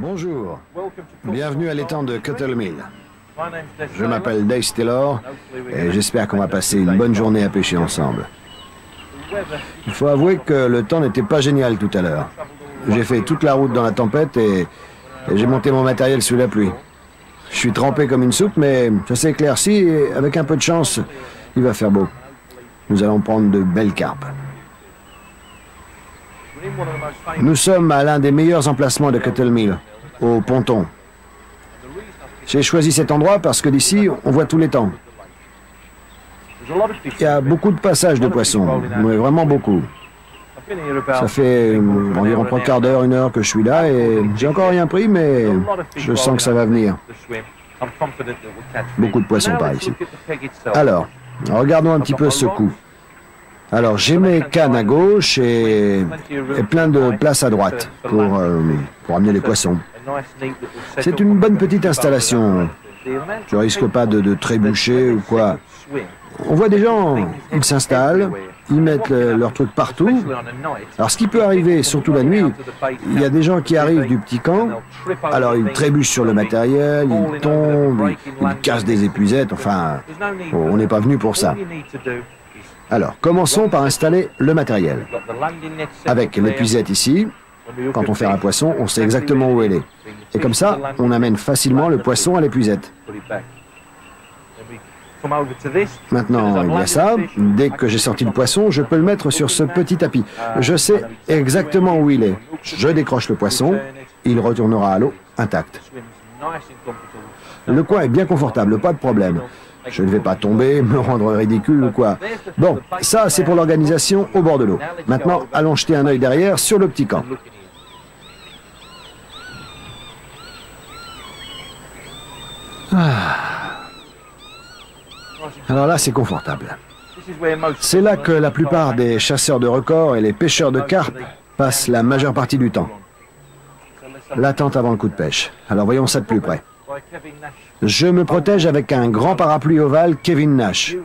Bonjour, bienvenue à l'étang de Cuttle Mill. Je m'appelle Dave Taylor et j'espère qu'on va passer une bonne journée à pêcher ensemble. Il faut avouer que le temps n'était pas génial tout à l'heure. J'ai fait toute la route dans la tempête et j'ai monté mon matériel sous la pluie. Je suis trempé comme une soupe, mais ça s'est éclairci et avec un peu de chance, il va faire beau. Nous allons prendre de belles carpes. Nous sommes à l'un des meilleurs emplacements de Cuttle Mill, au ponton. J'ai choisi cet endroit parce que d'ici, on voit tous les temps. Il y a beaucoup de passages de poissons, mais vraiment beaucoup. Ça fait environ 3/4 d'heure, 1 heure que je suis là et j'ai encore rien pris, mais je sens que ça va venir. Beaucoup de poissons par ici. Alors, regardons un petit peu ce coup. Alors, j'ai mes cannes à gauche et plein de place à droite pour amener les poissons. C'est une bonne petite installation. Je risque pas de trébucher ou quoi. On voit des gens, ils s'installent, ils mettent leurs trucs partout. Alors ce qui peut arriver, surtout la nuit, il y a des gens qui arrivent du petit camp, alors ils trébuchent sur le matériel, ils tombent, ils cassent des épuisettes, enfin, on n'est pas venu pour ça. Alors, commençons par installer le matériel. Avec l'épuisette ici, quand on fait un poisson, on sait exactement où elle est. Et comme ça, on amène facilement le poisson à l'épuisette. Maintenant, il y a ça. Dès que j'ai sorti le poisson, je peux le mettre sur ce petit tapis. Je sais exactement où il est. Je décroche le poisson, il retournera à l'eau intact. Le coin est bien confortable, pas de problème. Je ne vais pas tomber, me rendre ridicule ou quoi. Bon, ça c'est pour l'organisation au bord de l'eau. Maintenant, allons jeter un œil derrière sur le petit camp. Alors là, c'est confortable. C'est là que la plupart des chasseurs de records et les pêcheurs de carpes passent la majeure partie du temps. L'attente avant le coup de pêche. Alors voyons ça de plus près. Je me protège avec un grand parapluie ovale Kevin Nash.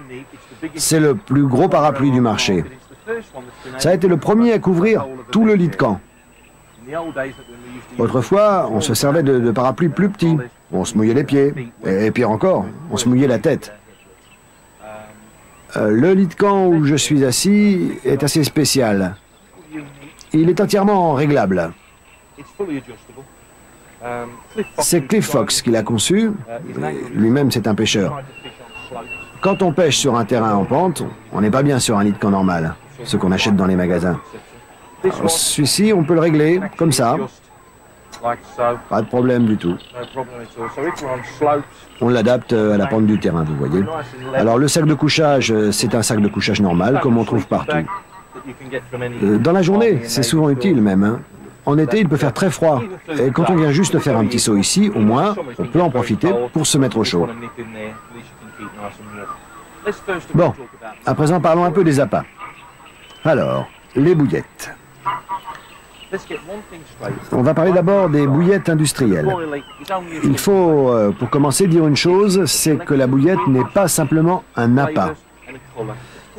C'est le plus gros parapluie du marché. Ça a été le premier à couvrir tout le lit de camp. Autrefois, on se servait de parapluies plus petits. On se mouillait les pieds. Et pire encore, on se mouillait la tête. Le lit de camp où je suis assis est assez spécial. Il est entièrement réglable. C'est Cliff Fox qui l'a conçu. Lui-même, c'est un pêcheur. Quand on pêche sur un terrain en pente, on n'est pas bien sur un lit de camp normal, ce qu'on achète dans les magasins. Celui-ci, on peut le régler, comme ça. Pas de problème du tout. On l'adapte à la pente du terrain, vous voyez. Alors le sac de couchage, c'est un sac de couchage normal, comme on trouve partout. Dans la journée, c'est souvent utile même, hein. En été, il peut faire très froid. Et quand on vient juste faire un petit saut ici, au moins, on peut en profiter pour se mettre au chaud. Bon, à présent, parlons un peu des appâts. Alors, les bouillettes. On va parler d'abord des bouillettes industrielles. Il faut, pour commencer, dire une chose, c'est que la bouillette n'est pas simplement un appât.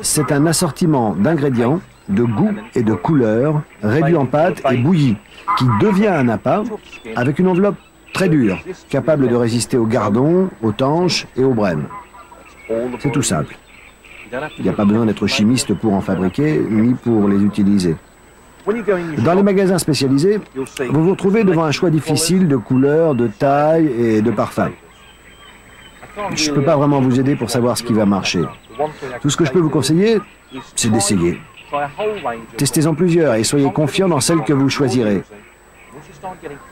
C'est un assortiment d'ingrédients, de goût et de couleurs, réduit en pâte et bouilli, qui devient un appât avec une enveloppe très dure, capable de résister aux gardons, aux tanches et aux brèmes. C'est tout simple. Il n'y a pas besoin d'être chimiste pour en fabriquer, ni pour les utiliser. Dans les magasins spécialisés, vous vous retrouvez devant un choix difficile de couleurs, de tailles et de parfums. Je ne peux pas vraiment vous aider pour savoir ce qui va marcher. Tout ce que je peux vous conseiller, c'est d'essayer. Testez-en plusieurs et soyez confiants dans celle que vous choisirez.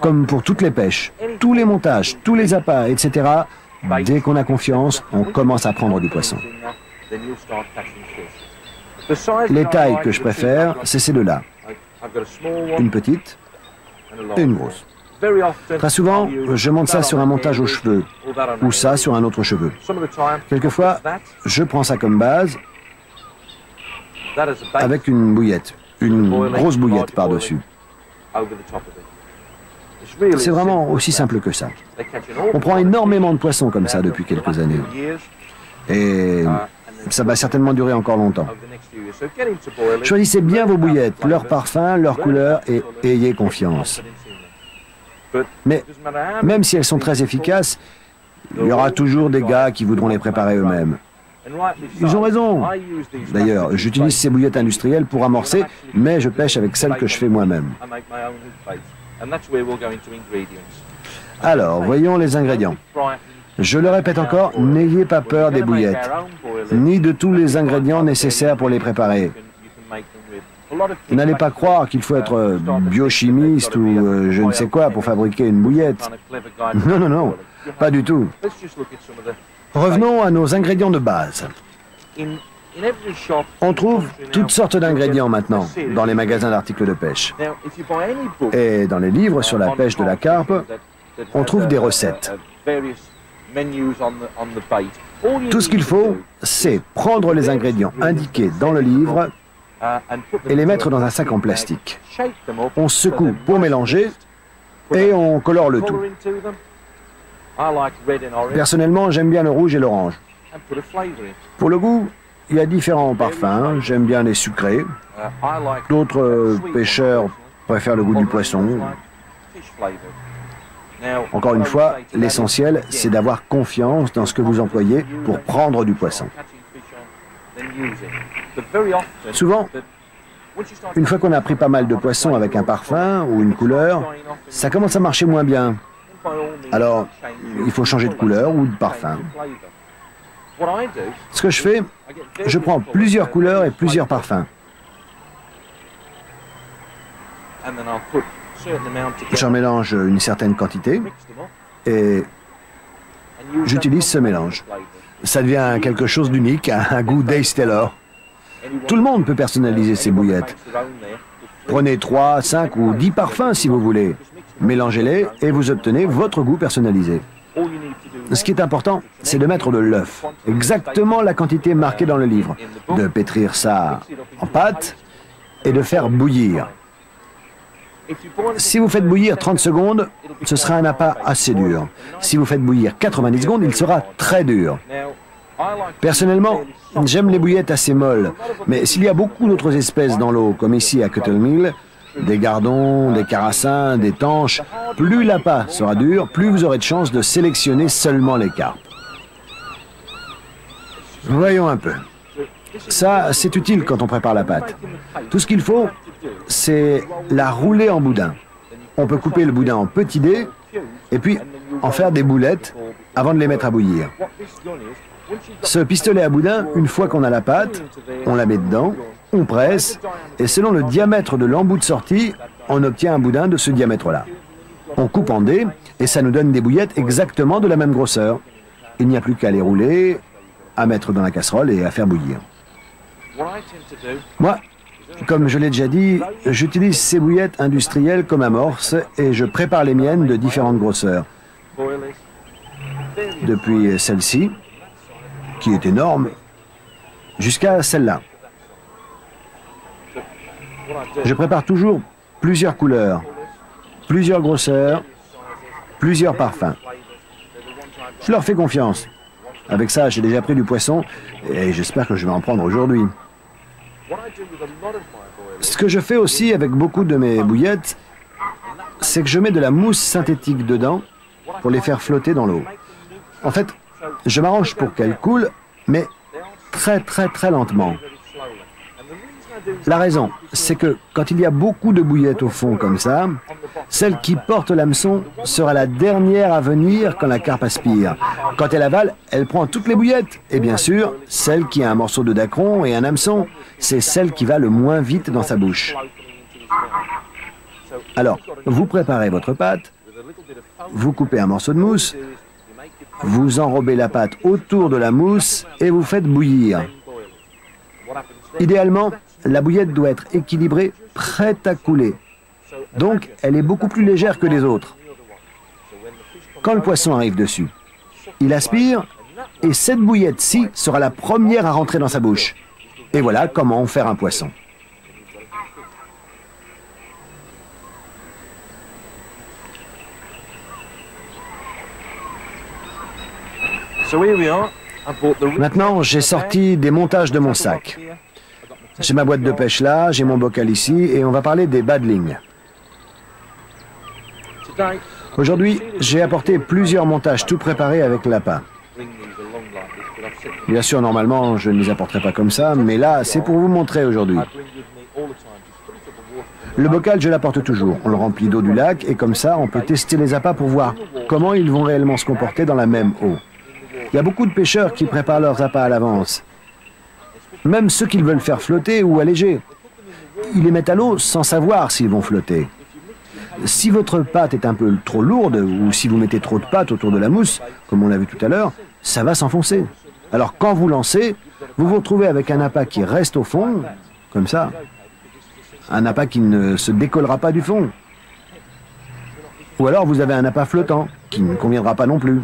Comme pour toutes les pêches, tous les montages, tous les appâts, etc., dès qu'on a confiance, on commence à prendre du poisson. Les tailles que je préfère, c'est ces deux-là. Une petite et une grosse. Très souvent, je monte ça sur un montage aux cheveux, ou ça sur un autre cheveu. Quelquefois, je prends ça comme base, avec une bouillette, une grosse bouillette par-dessus. C'est vraiment aussi simple que ça. On prend énormément de poissons comme ça depuis quelques années. Et ça va certainement durer encore longtemps. Choisissez bien vos bouillettes, leur parfum, leur couleur et ayez confiance. Mais même si elles sont très efficaces, il y aura toujours des gars qui voudront les préparer eux-mêmes. Ils ont raison. D'ailleurs, j'utilise ces bouillettes industrielles pour amorcer, mais je pêche avec celles que je fais moi-même. Alors, voyons les ingrédients. Je le répète encore, n'ayez pas peur des bouillettes, ni de tous les ingrédients nécessaires pour les préparer. N'allez pas croire qu'il faut être biochimiste ou je ne sais quoi pour fabriquer une bouillette. Non, non, non, pas du tout. Revenons à nos ingrédients de base. On trouve toutes sortes d'ingrédients maintenant dans les magasins d'articles de pêche. Et dans les livres sur la pêche de la carpe, on trouve des recettes. Tout ce qu'il faut, c'est prendre les ingrédients indiqués dans le livre et les mettre dans un sac en plastique. On secoue pour mélanger et on colore le tout. Personnellement, j'aime bien le rouge et l'orange. Pour le goût, il y a différents parfums. J'aime bien les sucrés. D'autres pêcheurs préfèrent le goût du poisson. Encore une fois, l'essentiel, c'est d'avoir confiance dans ce que vous employez pour prendre du poisson. Souvent, une fois qu'on a pris pas mal de poissons avec un parfum ou une couleur, ça commence à marcher moins bien. Alors, il faut changer de couleur ou de parfum. Ce que je fais, je prends plusieurs couleurs et plusieurs parfums. J'en mélange une certaine quantité et j'utilise ce mélange. Ça devient quelque chose d'unique, un goût d'Ace Taylor. Tout le monde peut personnaliser ses bouillettes. Prenez 3, 5 ou 10 parfums si vous voulez. Mélangez-les et vous obtenez votre goût personnalisé. Ce qui est important, c'est de mettre de l'œuf. Exactement la quantité marquée dans le livre. De pétrir ça en pâte et de faire bouillir. Si vous faites bouillir 30 secondes, ce sera un appât assez dur. Si vous faites bouillir 90 secondes, il sera très dur. Personnellement, j'aime les bouillettes assez molles, mais s'il y a beaucoup d'autres espèces dans l'eau, comme ici à Cuttle Mill, des gardons, des carassins, des tanches, plus l'appât sera dur, plus vous aurez de chances de sélectionner seulement les carpes. Voyons un peu. Ça, c'est utile quand on prépare la pâte. Tout ce qu'il faut, c'est la rouler en boudin. On peut couper le boudin en petits dés et puis en faire des boulettes avant de les mettre à bouillir. Ce pistolet à boudin, une fois qu'on a la pâte, on la met dedans, on presse et selon le diamètre de l'embout de sortie, on obtient un boudin de ce diamètre-là. On coupe en dés et ça nous donne des bouillettes exactement de la même grosseur. Il n'y a plus qu'à les rouler, à mettre dans la casserole et à faire bouillir. Moi, comme je l'ai déjà dit, j'utilise ces bouillettes industrielles comme amorce et je prépare les miennes de différentes grosseurs. Depuis celle-ci, qui est énorme, jusqu'à celle-là. Je prépare toujours plusieurs couleurs, plusieurs grosseurs, plusieurs parfums. Je leur fais confiance. Avec ça, j'ai déjà pris du poisson et j'espère que je vais en prendre aujourd'hui. Ce que je fais aussi avec beaucoup de mes bouillettes, c'est que je mets de la mousse synthétique dedans pour les faire flotter dans l'eau. En fait, je m'arrange pour qu'elles coulent, mais très lentement. La raison, c'est que quand il y a beaucoup de bouillettes au fond comme ça, celle qui porte l'hameçon sera la dernière à venir quand la carpe aspire. Quand elle avale, elle prend toutes les bouillettes. Et bien sûr, celle qui a un morceau de dacron et un hameçon, c'est celle qui va le moins vite dans sa bouche. Alors, vous préparez votre pâte, vous coupez un morceau de mousse, vous enrobez la pâte autour de la mousse et vous faites bouillir. Idéalement, la bouillette doit être équilibrée, prête à couler. Donc, elle est beaucoup plus légère que les autres. Quand le poisson arrive dessus, il aspire et cette bouillette-ci sera la première à rentrer dans sa bouche. Et voilà comment faire un poisson. Maintenant, j'ai sorti des montages de mon sac. J'ai ma boîte de pêche là, j'ai mon bocal ici, et on va parler des badlings. Aujourd'hui, j'ai apporté plusieurs montages tout préparés avec l'appât. Bien sûr, normalement, je ne les apporterai pas comme ça, mais là, c'est pour vous montrer aujourd'hui. Le bocal, je l'apporte toujours. On le remplit d'eau du lac et comme ça, on peut tester les appâts pour voir comment ils vont réellement se comporter dans la même eau. Il y a beaucoup de pêcheurs qui préparent leurs appâts à l'avance. Même ceux qui veulent faire flotter ou alléger. Ils les mettent à l'eau sans savoir s'ils vont flotter. Si votre pâte est un peu trop lourde ou si vous mettez trop de pâte autour de la mousse, comme on l'a vu tout à l'heure, ça va s'enfoncer. Alors quand vous lancez, vous vous retrouvez avec un appât qui reste au fond, comme ça. Un appât qui ne se décollera pas du fond. Ou alors vous avez un appât flottant, qui ne conviendra pas non plus.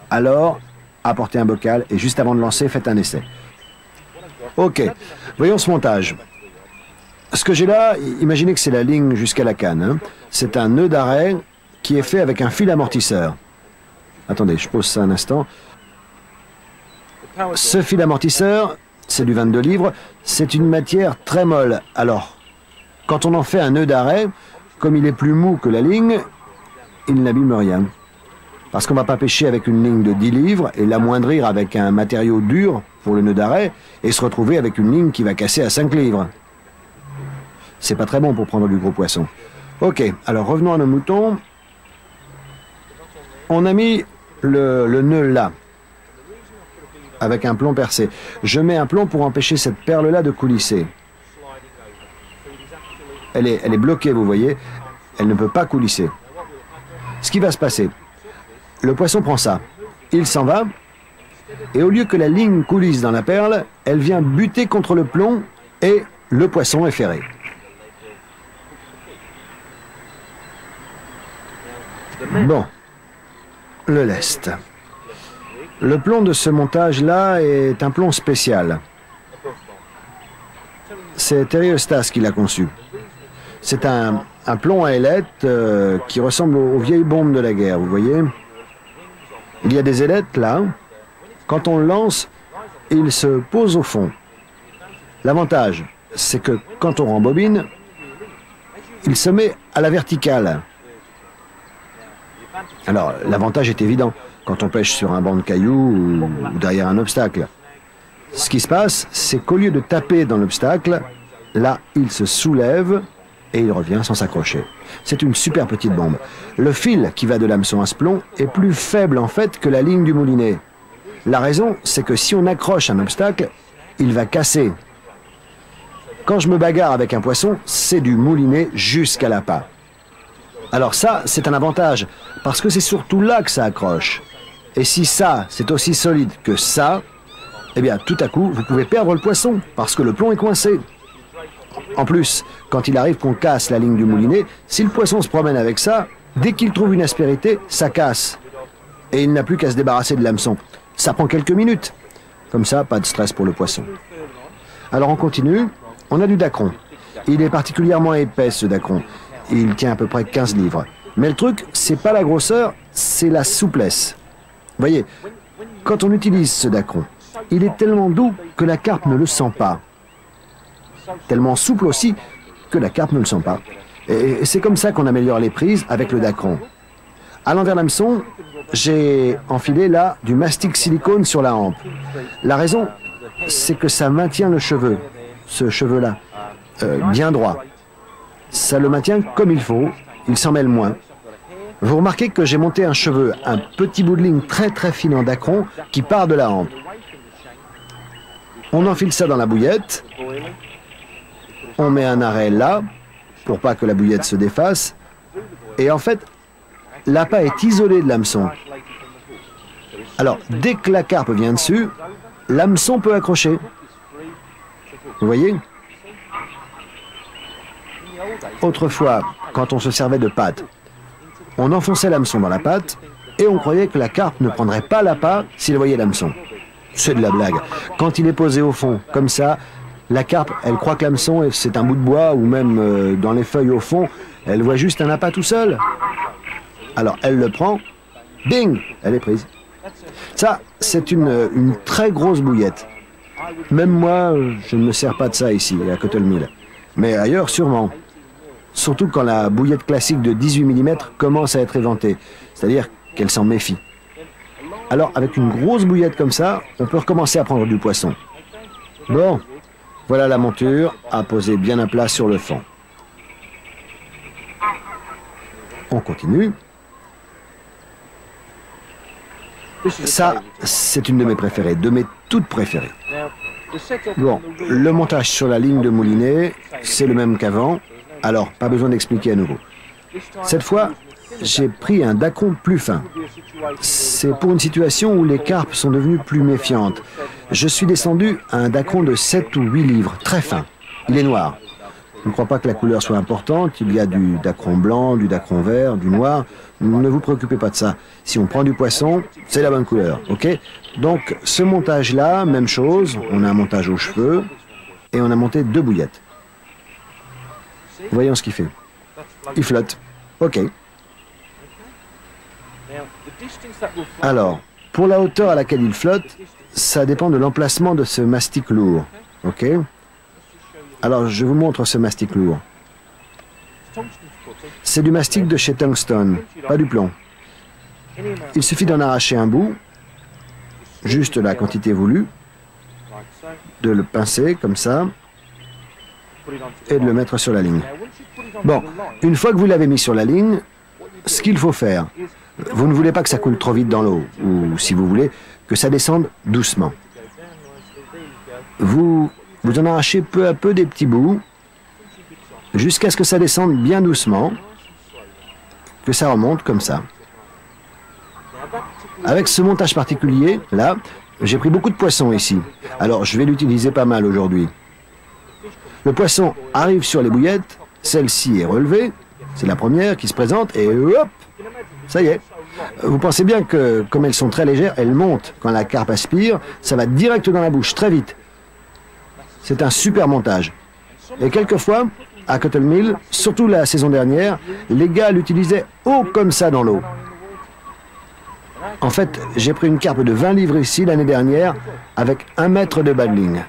Alors, apportez un bocal et juste avant de lancer, faites un essai. Ok, voyons ce montage. Ce que j'ai là, imaginez que c'est la ligne jusqu'à la canne. Hein. C'est un nœud d'arrêt qui est fait avec un fil amortisseur. Attendez, je pose ça un instant. Ce fil amortisseur, c'est du 22 livres, c'est une matière très molle. Alors, quand on en fait un nœud d'arrêt, comme il est plus mou que la ligne, il n'abîme rien. Parce qu'on ne va pas pêcher avec une ligne de 10 livres et l'amoindrir avec un matériau dur pour le nœud d'arrêt et se retrouver avec une ligne qui va casser à 5 livres. C'est pas très bon pour prendre du gros poisson. Ok, alors revenons à nos moutons. On a mis le nœud là, avec un plomb percé. Je mets un plomb pour empêcher cette perle-là de coulisser. Elle est bloquée, vous voyez. Elle ne peut pas coulisser. Ce qui va se passer, le poisson prend ça, il s'en va, et au lieu que la ligne coulisse dans la perle, elle vient buter contre le plomb et le poisson est ferré. Bon, le lest. Le plomb de ce montage-là est un plomb spécial. C'est Terry Eustace qui l'a conçu. C'est un plomb à ailettes qui ressemble aux vieilles bombes de la guerre, vous voyez. Il y a des ailettes là. Quand on le lance, il se pose au fond. L'avantage, c'est que quand on rembobine, il se met à la verticale. Alors, l'avantage est évident quand on pêche sur un banc de cailloux ou derrière un obstacle. Ce qui se passe, c'est qu'au lieu de taper dans l'obstacle, là, il se soulève et il revient sans s'accrocher. C'est une super petite bombe. Le fil qui va de l'hameçon à ce plomb est plus faible en fait que la ligne du moulinet. La raison, c'est que si on accroche un obstacle, il va casser. Quand je me bagarre avec un poisson, c'est du moulinet jusqu'à l'appât. Alors ça, c'est un avantage, parce que c'est surtout là que ça accroche. Et si ça, c'est aussi solide que ça, eh bien, tout à coup, vous pouvez perdre le poisson, parce que le plomb est coincé. En plus, quand il arrive qu'on casse la ligne du moulinet, si le poisson se promène avec ça, dès qu'il trouve une aspérité, ça casse. Et il n'a plus qu'à se débarrasser de l'hameçon. Ça prend quelques minutes. Comme ça, pas de stress pour le poisson. Alors on continue. On a du dacron. Il est particulièrement épais, ce dacron. Il tient à peu près 15 livres. Mais le truc, c'est pas la grosseur, c'est la souplesse. Voyez, quand on utilise ce dacron, il est tellement doux que la carpe ne le sent pas. Tellement souple aussi que la carpe ne le sent pas. Et c'est comme ça qu'on améliore les prises avec le dacron. À l'envers l'hameçon, j'ai enfilé là du mastic silicone sur la hampe. La raison, c'est que ça maintient le cheveu, ce cheveu-là, bien droit. Ça le maintient comme il faut, il s'en mêle moins. Vous remarquez que j'ai monté un cheveu, un petit bout de ligne très fine en dacron qui part de la hampe. On enfile ça dans la bouillette. On met un arrêt là, pour pas que la bouillette se défasse. Et en fait, l'appât est isolé de l'hameçon. Alors, dès que la carpe vient dessus, l'hameçon peut accrocher. Vous voyez ? Autrefois, quand on se servait de pâte, on enfonçait l'hameçon dans la pâte et on croyait que la carpe ne prendrait pas l'appât s'il voyait l'hameçon. C'est de la blague. Quand il est posé au fond, comme ça, la carpe, elle croit que l'hameçon, c'est un bout de bois ou même dans les feuilles au fond, elle voit juste un appât tout seul. Alors elle le prend, bing, elle est prise. Ça, c'est une très grosse bouillette. Même moi, je ne me sers pas de ça ici, à Cottle Mill. Mais ailleurs, sûrement. surtout quand la bouillette classique de 18 mm commence à être éventée, c'est-à-dire qu'elle s'en méfie. Alors avec une grosse bouillette comme ça, on peut recommencer à prendre du poisson. Bon, voilà la monture à poser bien à plat sur le fond. On continue. Ça, c'est une de mes préférées, de mes toutes préférées. Bon, le montage sur la ligne de moulinet, c'est le même qu'avant, alors pas besoin d'expliquer à nouveau. Cette fois, j'ai pris un dacron plus fin. C'est pour une situation où les carpes sont devenues plus méfiantes. Je suis descendu à un dacron de 7 ou 8 livres, très fin. Il est noir. Je ne crois pas que la couleur soit importante. Il y a du dacron blanc, du dacron vert, du noir. Ne vous préoccupez pas de ça. Si on prend du poisson, c'est la bonne couleur, ok? Donc, ce montage-là, même chose. On a un montage aux cheveux et on a monté 2 bouillettes. Voyons ce qu'il fait. Il flotte. Ok. Alors, pour la hauteur à laquelle il flotte, ça dépend de l'emplacement de ce mastic lourd, ok? Alors, je vous montre ce mastic lourd. C'est du mastic de chez Tungsten, pas du plomb. Il suffit d'en arracher un bout, juste la quantité voulue, de le pincer comme ça, et de le mettre sur la ligne. Bon, une fois que vous l'avez mis sur la ligne, ce qu'il faut faire, vous ne voulez pas que ça coule trop vite dans l'eau, ou si vous voulez, que ça descende doucement. Vous en arrachez peu à peu des petits bouts, jusqu'à ce que ça descende bien doucement, que ça remonte comme ça. Avec ce montage particulier, là, j'ai pris beaucoup de poissons ici. Alors, je vais l'utiliser pas mal aujourd'hui. Le poisson arrive sur les bouillettes, celle-ci est relevée, c'est la première qui se présente, et hop, ça y est. Vous pensez bien que, comme elles sont très légères, elles montent. Quand la carpe aspire, ça va direct dans la bouche, très vite. C'est un super montage. Et quelquefois, à Cottle Mill, surtout la saison dernière, les gars l'utilisaient haut comme ça dans l'eau. En fait, j'ai pris une carpe de 20 livres ici l'année dernière avec 1 mètre de badling.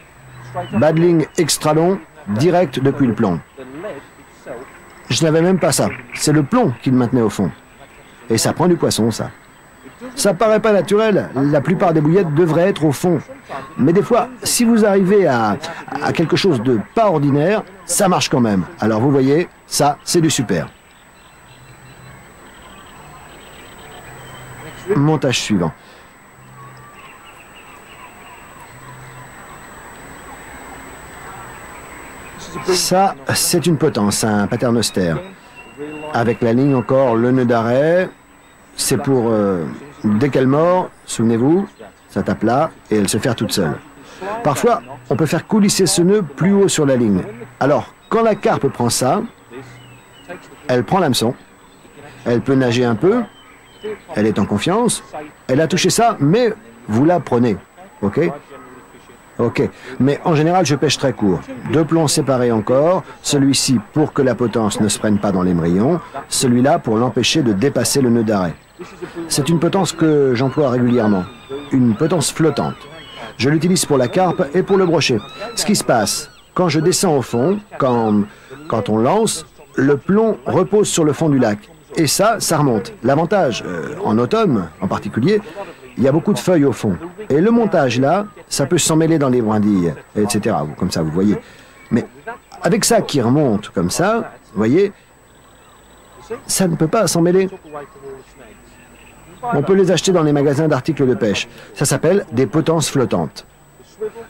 Badling extra long, direct depuis le plomb. Je n'avais même pas ça. C'est le plomb qui le maintenait au fond. Et ça prend du poisson, ça. Ça paraît pas naturel. La plupart des bouillettes devraient être au fond. Mais des fois, si vous arrivez à quelque chose de pas ordinaire, ça marche quand même. Alors vous voyez, ça, c'est du super. Montage suivant. Ça, c'est une potence, un paternoster. Avec la ligne encore, le nœud d'arrêt. C'est pour, dès qu'elle mord, souvenez-vous, ça tape là et elle se ferme toute seule. Parfois, on peut faire coulisser ce nœud plus haut sur la ligne. Alors, quand la carpe prend ça, elle prend l'hameçon, elle peut nager un peu, elle est en confiance, elle a touché ça, mais vous la prenez, ok? Ok, mais en général, je pêche très court. 2 plombs séparés encore, celui-ci pour que la potence ne se prenne pas dans l'émerillon, celui-là pour l'empêcher de dépasser le nœud d'arrêt. C'est une potence que j'emploie régulièrement, une potence flottante. Je l'utilise pour la carpe et pour le brochet. Ce qui se passe, quand je descends au fond, quand on lance, le plomb repose sur le fond du lac. Et ça remonte. L'avantage, en automne en particulier, il y a beaucoup de feuilles au fond. Et le montage là, ça peut s'emmêler dans les brindilles, etc. Comme ça, vous voyez. Mais avec ça qui remonte comme ça, vous voyez, ça ne peut pas s'emmêler. On peut les acheter dans les magasins d'articles de pêche. Ça s'appelle des potences flottantes.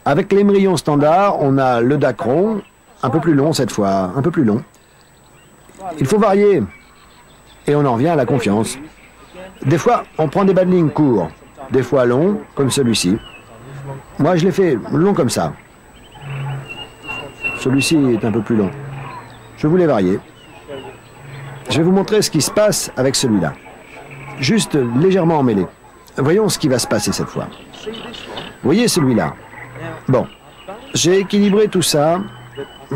Avec l'émerillon standard, on a le dacron, un peu plus long cette fois, un peu plus long. Il faut varier. Et on en revient à la confiance. Des fois, on prend des badlings courts, des fois longs, comme celui-ci. Moi, je l'ai fait long comme ça. Celui-ci est un peu plus long. Je voulais varier. Je vais vous montrer ce qui se passe avec celui-là. Juste légèrement emmêlé. Voyons ce qui va se passer cette fois. Vous voyez celui-là? Bon, j'ai équilibré tout ça.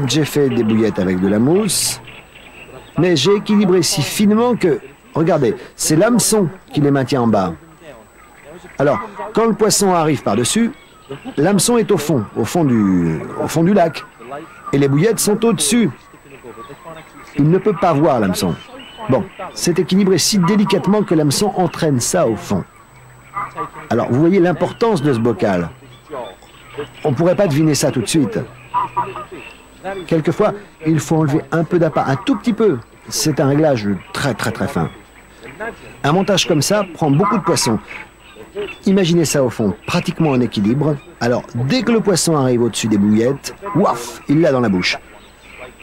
J'ai fait des bouillettes avec de la mousse. Mais j'ai équilibré si finement que, regardez, c'est l'hameçon qui les maintient en bas. Alors, quand le poisson arrive par-dessus, l'hameçon est au fond du lac. Et les bouillettes sont au-dessus. Il ne peut pas voir l'hameçon. Bon, c'est équilibré si délicatement que l'hameçon entraîne ça au fond. Alors, vous voyez l'importance de ce bocal. On ne pourrait pas deviner ça tout de suite. Quelquefois, il faut enlever un peu d'appât, un tout petit peu. C'est un réglage très fin. Un montage comme ça prend beaucoup de poissons. Imaginez ça au fond, pratiquement en équilibre. Alors, dès que le poisson arrive au-dessus des bouillettes, waf, il l'a dans la bouche.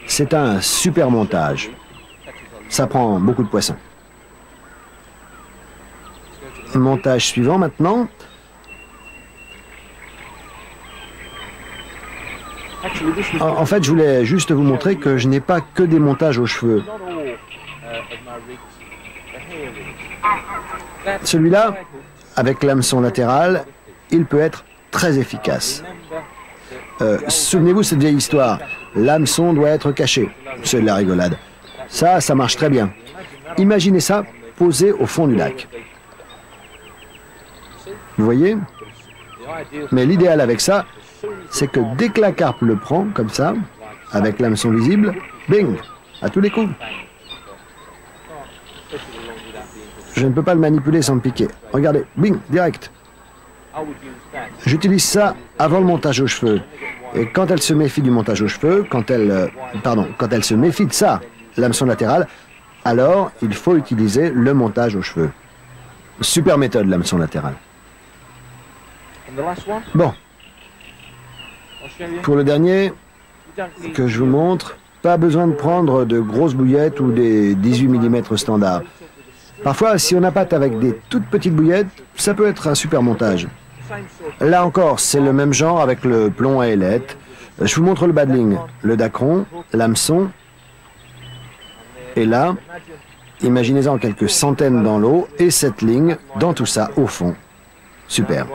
C'est un super montage. Ça prend beaucoup de poissons. Montage suivant maintenant. En fait, je voulais juste vous montrer que je n'ai pas que des montages aux cheveux. Celui-là, avec l'hameçon latéral, il peut être très efficace. Souvenez-vous cette vieille histoire. L'hameçon doit être caché. C'est de la rigolade. Ça marche très bien. Imaginez ça posé au fond du lac. Vous voyez? Mais l'idéal avec ça, c'est que dès que la carpe le prend, comme ça, avec l'hameçon visible, bing, à tous les coups. Je ne peux pas le manipuler sans me piquer. Regardez, bing, direct. J'utilise ça avant le montage aux cheveux. Et quand elle se méfie du montage aux cheveux, quand elle se méfie de ça, l'hameçon latéral, alors il faut utiliser le montage aux cheveux. Super méthode, l'hameçon latéral. Bon. Pour le dernier, que je vous montre, pas besoin de prendre de grosses bouillettes ou des 18 mm standard. Parfois, si on appâte avec des toutes petites bouillettes, ça peut être un super montage. Là encore, c'est le même genre avec le plomb à ailettes. Je vous montre le badling, le dacron, l'hameçon. Et là, imaginez-en quelques centaines dans l'eau et cette ligne dans tout ça au fond. Super.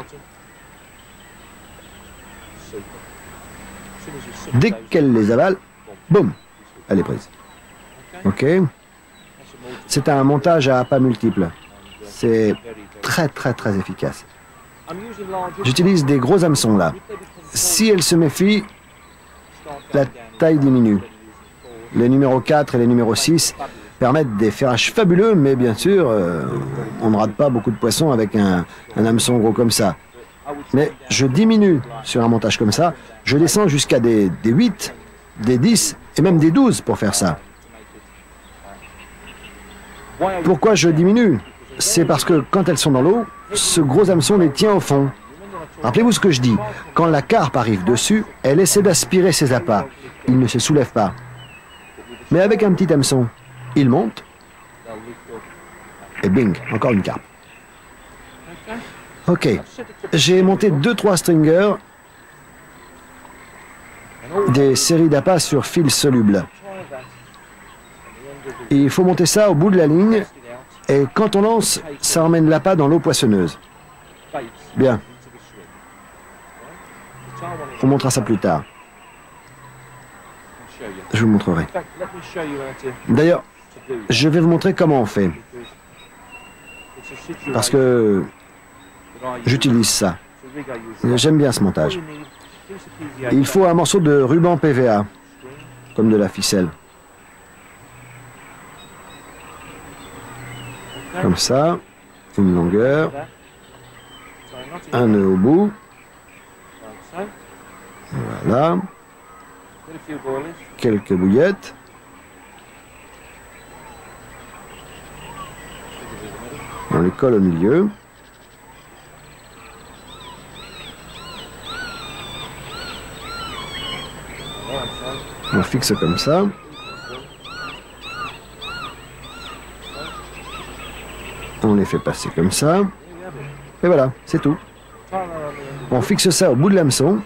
Dès qu'elle les avale, boum, elle est prise. Ok. C'est un montage à appât multiple. C'est très efficace. J'utilise des gros hameçons là. Si elle se méfie, la taille diminue. Les numéros 4 et les numéros 6 permettent des ferrages fabuleux, mais bien sûr, on ne rate pas beaucoup de poissons avec un hameçon gros comme ça. Mais je diminue sur un montage comme ça, je descends jusqu'à des 8, des 10 et même des 12 pour faire ça. Pourquoi je diminue? C'est parce que quand elles sont dans l'eau, ce gros hameçon les tient au fond. Rappelez-vous ce que je dis, quand la carpe arrive dessus, elle essaie d'aspirer ses appâts. Il ne se soulève pas. Mais avec un petit hameçon, il monte, et bing, encore une carpe. Ok, j'ai monté 2-3 stringers, des séries d'appâts sur fil soluble. Et il faut monter ça au bout de la ligne, et quand on lance, ça emmène l'appât dans l'eau poissonneuse. Bien. On montrera ça plus tard. Je vous montrerai. D'ailleurs, je vais vous montrer comment on fait. Parce que j'utilise ça. J'aime bien ce montage. Il faut un morceau de ruban PVA, comme de la ficelle. Comme ça, une longueur, un nœud au bout. Voilà. Quelques bouillettes. On les colle au milieu. On fixe comme ça. On les fait passer comme ça. Et voilà, c'est tout. On fixe ça au bout de l'hameçon.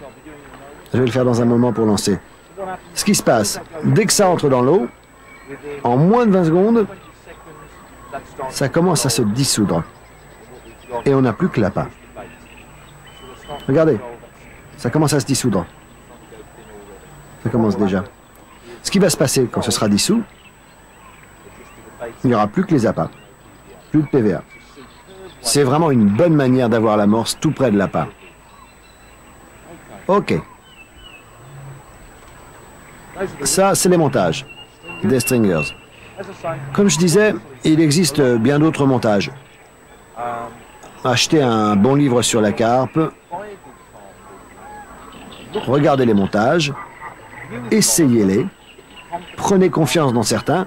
Je vais le faire dans un moment pour lancer. Ce qui se passe, dès que ça entre dans l'eau, en moins de 20 secondes, ça commence à se dissoudre. Et on n'a plus que l'appât. Regardez, ça commence à se dissoudre. Ça commence déjà. Ce qui va se passer quand ce sera dissous, il n'y aura plus que les appâts. Plus de PVA. C'est vraiment une bonne manière d'avoir l'amorce tout près de l'appât. Ok. Ça, c'est les montages. des stringers. Comme je disais, il existe bien d'autres montages. Achetez un bon livre sur la carpe, regardez les montages, essayez-les, prenez confiance dans certains.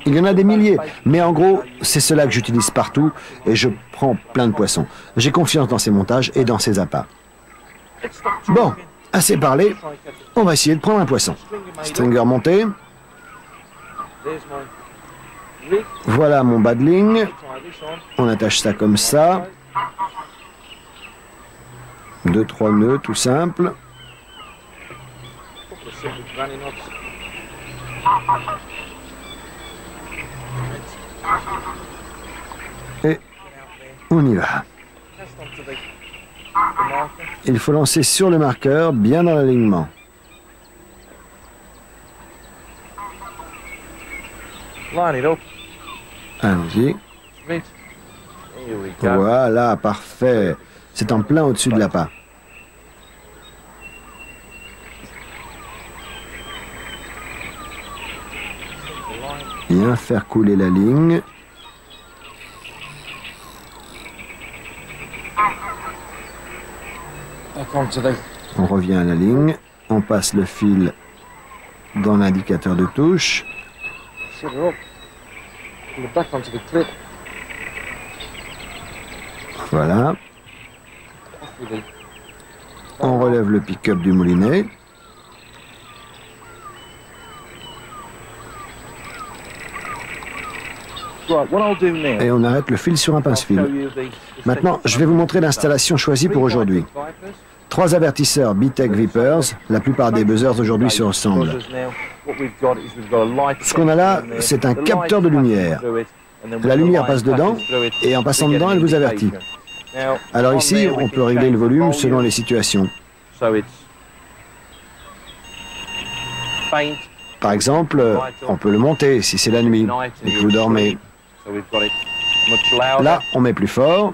Il y en a des milliers, mais en gros, c'est cela que j'utilise partout et je prends plein de poissons. J'ai confiance dans ces montages et dans ces appâts. Bon, assez parlé, on va essayer de prendre un poisson. Stringer monté. Voilà mon bas de ligne. On attache ça comme ça. 2-3 nœuds tout simple. Et on y va. Il faut lancer sur le marqueur, bien dans l'alignement. Allons-y. Voilà, parfait. C'est en plein au-dessus de l'appât. Bien faire couler la ligne. On revient à la ligne. On passe le fil dans l'indicateur de touche. Voilà. On relève le pick-up du moulinet. Et on arrête le fil sur un pince-fil. Maintenant, je vais vous montrer l'installation choisie pour aujourd'hui. 3 avertisseurs BTEC Vipers. La plupart des buzzers aujourd'hui se ressemblent. Ce qu'on a là, c'est un capteur de lumière. La lumière passe dedans et en passant dedans, elle vous avertit. Alors ici, on peut régler le volume selon les situations. Par exemple, on peut le monter si c'est la nuit et que vous dormez. Là, on met plus fort.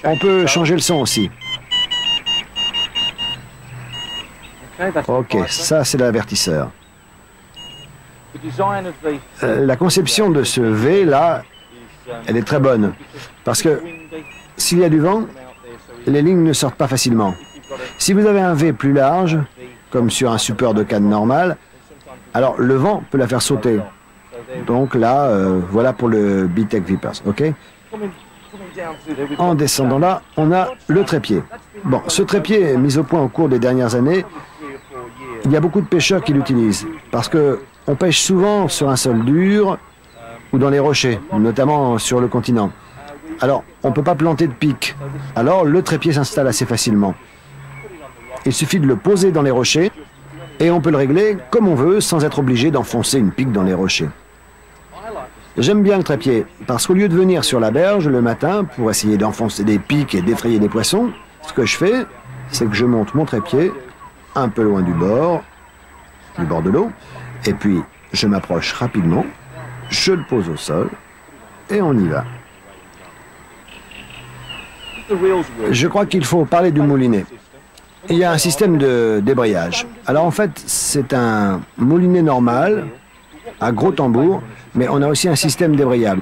On peut changer le son aussi. Ok, ça c'est l'avertisseur. La conception de ce V là, elle est très bonne. Parce que s'il y a du vent, les lignes ne sortent pas facilement. Si vous avez un V plus large, comme sur un support de canne normal, alors le vent peut la faire sauter. Donc là, voilà pour le BTEC Vipers, ok? En descendant là, on a le trépied. Bon, ce trépied est mis au point au cours des dernières années. Il y a beaucoup de pêcheurs qui l'utilisent, parce que on pêche souvent sur un sol dur ou dans les rochers, notamment sur le continent. Alors, on ne peut pas planter de pic. Alors, le trépied s'installe assez facilement. Il suffit de le poser dans les rochers et on peut le régler comme on veut sans être obligé d'enfoncer une pique dans les rochers. J'aime bien le trépied parce qu'au lieu de venir sur la berge le matin pour essayer d'enfoncer des pics et d'effrayer des poissons, ce que je fais, c'est que je monte mon trépied un peu loin du bord de l'eau, et puis je m'approche rapidement, je le pose au sol et on y va. Je crois qu'il faut parler du moulinet. Il y a un système de débrayage. Alors en fait, c'est un moulinet normal, à gros tambour, mais on a aussi un système débrayable.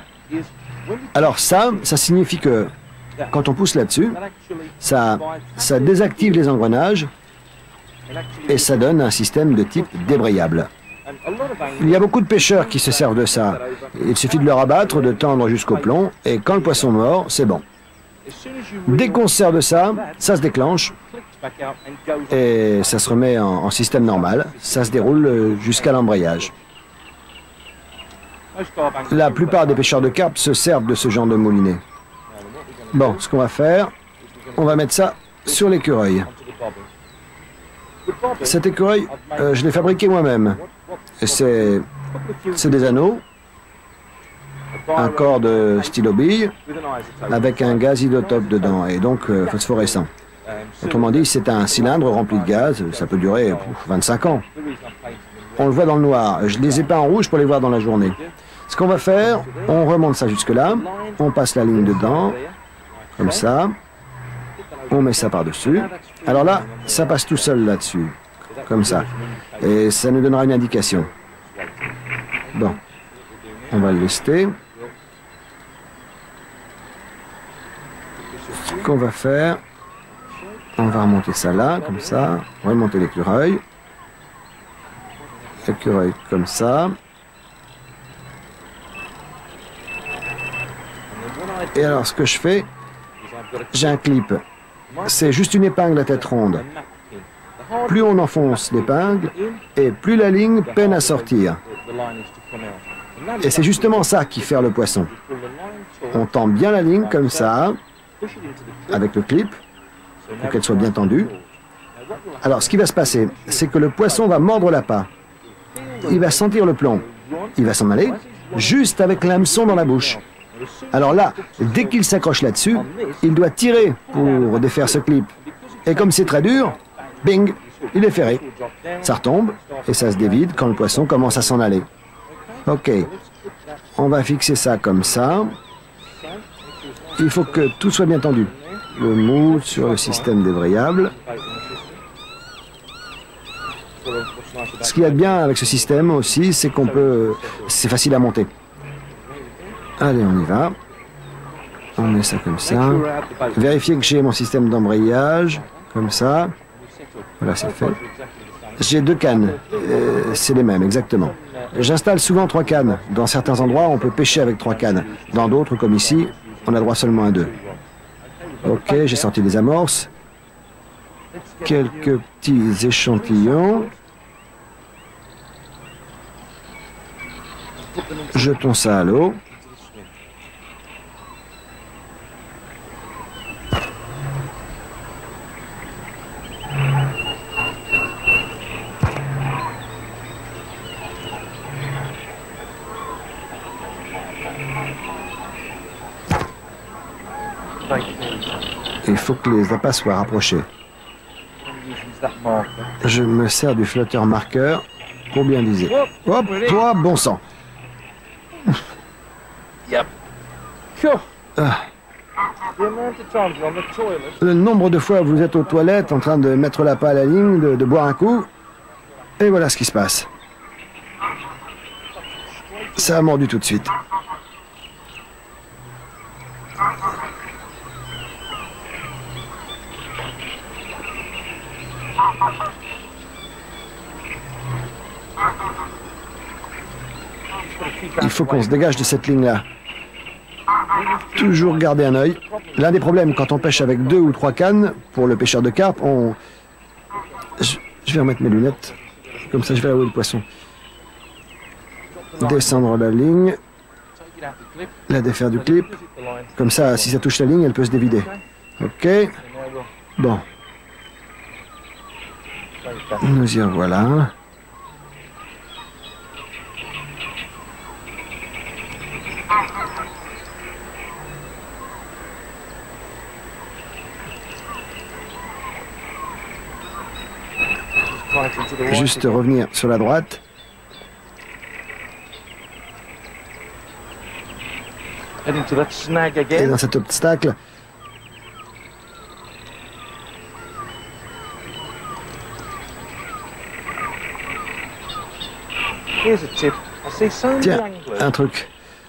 Alors ça signifie que quand on pousse là-dessus, ça désactive les engrenages et ça donne un système de type débrayable. Il y a beaucoup de pêcheurs qui se servent de ça. Il suffit de le rabattre, de tendre jusqu'au plomb, et quand le poisson mord, c'est bon. Dès qu'on se sert de ça, ça se déclenche et ça se remet en système normal. Ça se déroule jusqu'à l'embrayage. La plupart des pêcheurs de carpe se servent de ce genre de moulinet. Bon, ce qu'on va faire, on va mettre ça sur l'écureuil. Cet écureuil, je l'ai fabriqué moi-même. C'est des anneaux, un corps de stylo bille avec un gaz isotope dedans et donc phosphorescent. Autrement dit, c'est un cylindre rempli de gaz, ça peut durer 25 ans. On le voit dans le noir. Je les ai peints en rouge pour les voir dans la journée. Ce qu'on va faire, on remonte ça jusque-là, on passe la ligne dedans, comme ça, on met ça par-dessus. Alors là, ça passe tout seul là-dessus, comme ça. Et ça nous donnera une indication. Bon, on va le lester. Ce qu'on va faire, on va remonter ça là, comme ça. On va remonter l'écureuil. L'écureuil comme ça. Et alors, ce que je fais, j'ai un clip. C'est juste une épingle à tête ronde. Plus on enfonce l'épingle, et plus la ligne peine à sortir. Et c'est justement ça qui fait le poisson. On tend bien la ligne comme ça, avec le clip, pour qu'elle soit bien tendue. Alors, ce qui va se passer, c'est que le poisson va mordre l'appât. Il va sentir le plomb. Il va s'en aller, juste avec l'hameçon dans la bouche. Alors là, dès qu'il s'accroche là-dessus, il doit tirer pour défaire ce clip. Et comme c'est très dur, bing, il est ferré. Ça retombe et ça se dévide quand le poisson commence à s'en aller. Ok, on va fixer ça comme ça. Il faut que tout soit bien tendu. Le mou sur le système débrayable. Ce qu'il y a de bien avec ce système aussi, c'est qu'on peut... c'est facile à monter. Allez, on y va. On met ça comme ça. Vérifiez que j'ai mon système d'embrayage, comme ça. Voilà, c'est fait. J'ai 2 cannes. C'est les mêmes, exactement. J'installe souvent 3 cannes. Dans certains endroits, on peut pêcher avec 3 cannes. Dans d'autres, comme ici, on a droit seulement à 2. Ok, j'ai sorti les amorces. Quelques petits échantillons. Jetons ça à l'eau. Il faut que les appâts soient rapprochés. Je me sers du flotteur marqueur pour bien viser. Hop, toi, bon sang. Ah. Le nombre de fois où vous êtes aux toilettes en train de mettre l'appât à la ligne, de boire un coup, et voilà ce qui se passe. Ça a mordu tout de suite. Il faut qu'on se dégage de cette ligne-là. Toujours garder un œil. L'un des problèmes quand on pêche avec 2 ou 3 cannes, pour le pêcheur de carpe, je vais remettre mes lunettes. Comme ça, je verrai où est le poisson. Descendre la ligne. La défaire du clip. Comme ça, si ça touche la ligne, elle peut se dévider. Ok. Bon. Nous y revoilà. Juste revenir sur la droite. Et dans cet obstacle, tiens,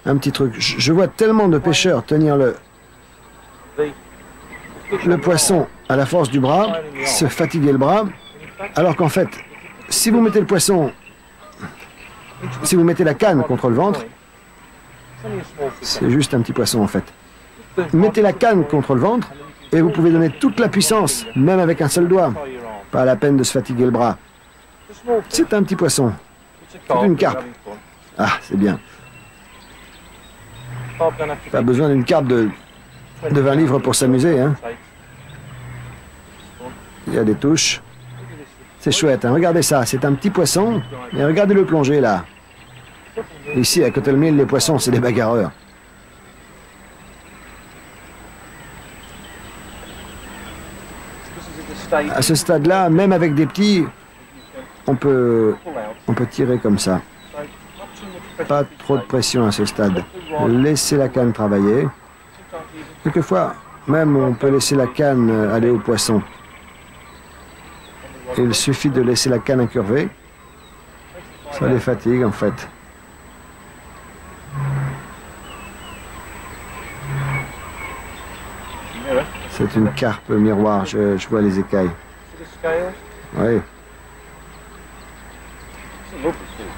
un petit truc. Je vois tellement de pêcheurs tenir le poisson à la force du bras, se fatiguer le bras, alors qu'en fait, si vous mettez le poisson, si vous mettez la canne contre le ventre, c'est juste un petit poisson en fait. Mettez la canne contre le ventre et vous pouvez donner toute la puissance, même avec un seul doigt. Pas la peine de se fatiguer le bras. C'est un petit poisson. C'est une carpe. Ah, c'est bien. Pas besoin d'une carpe de 20 livres pour s'amuser, hein. Il y a des touches. C'est chouette, hein. Regardez ça, c'est un petit poisson. Et regardez-le plonger là. Ici, à Cottle-Mill, les poissons, c'est des bagarreurs. À ce stade-là, même avec des petits, on peut tirer comme ça. Pas trop de pression à ce stade. Laissez la canne travailler. Quelquefois, même on peut laisser la canne aller au poisson. Il suffit de laisser la canne incurvée. Ça les fatigue en fait. C'est une carpe miroir, je vois les écailles. Oui.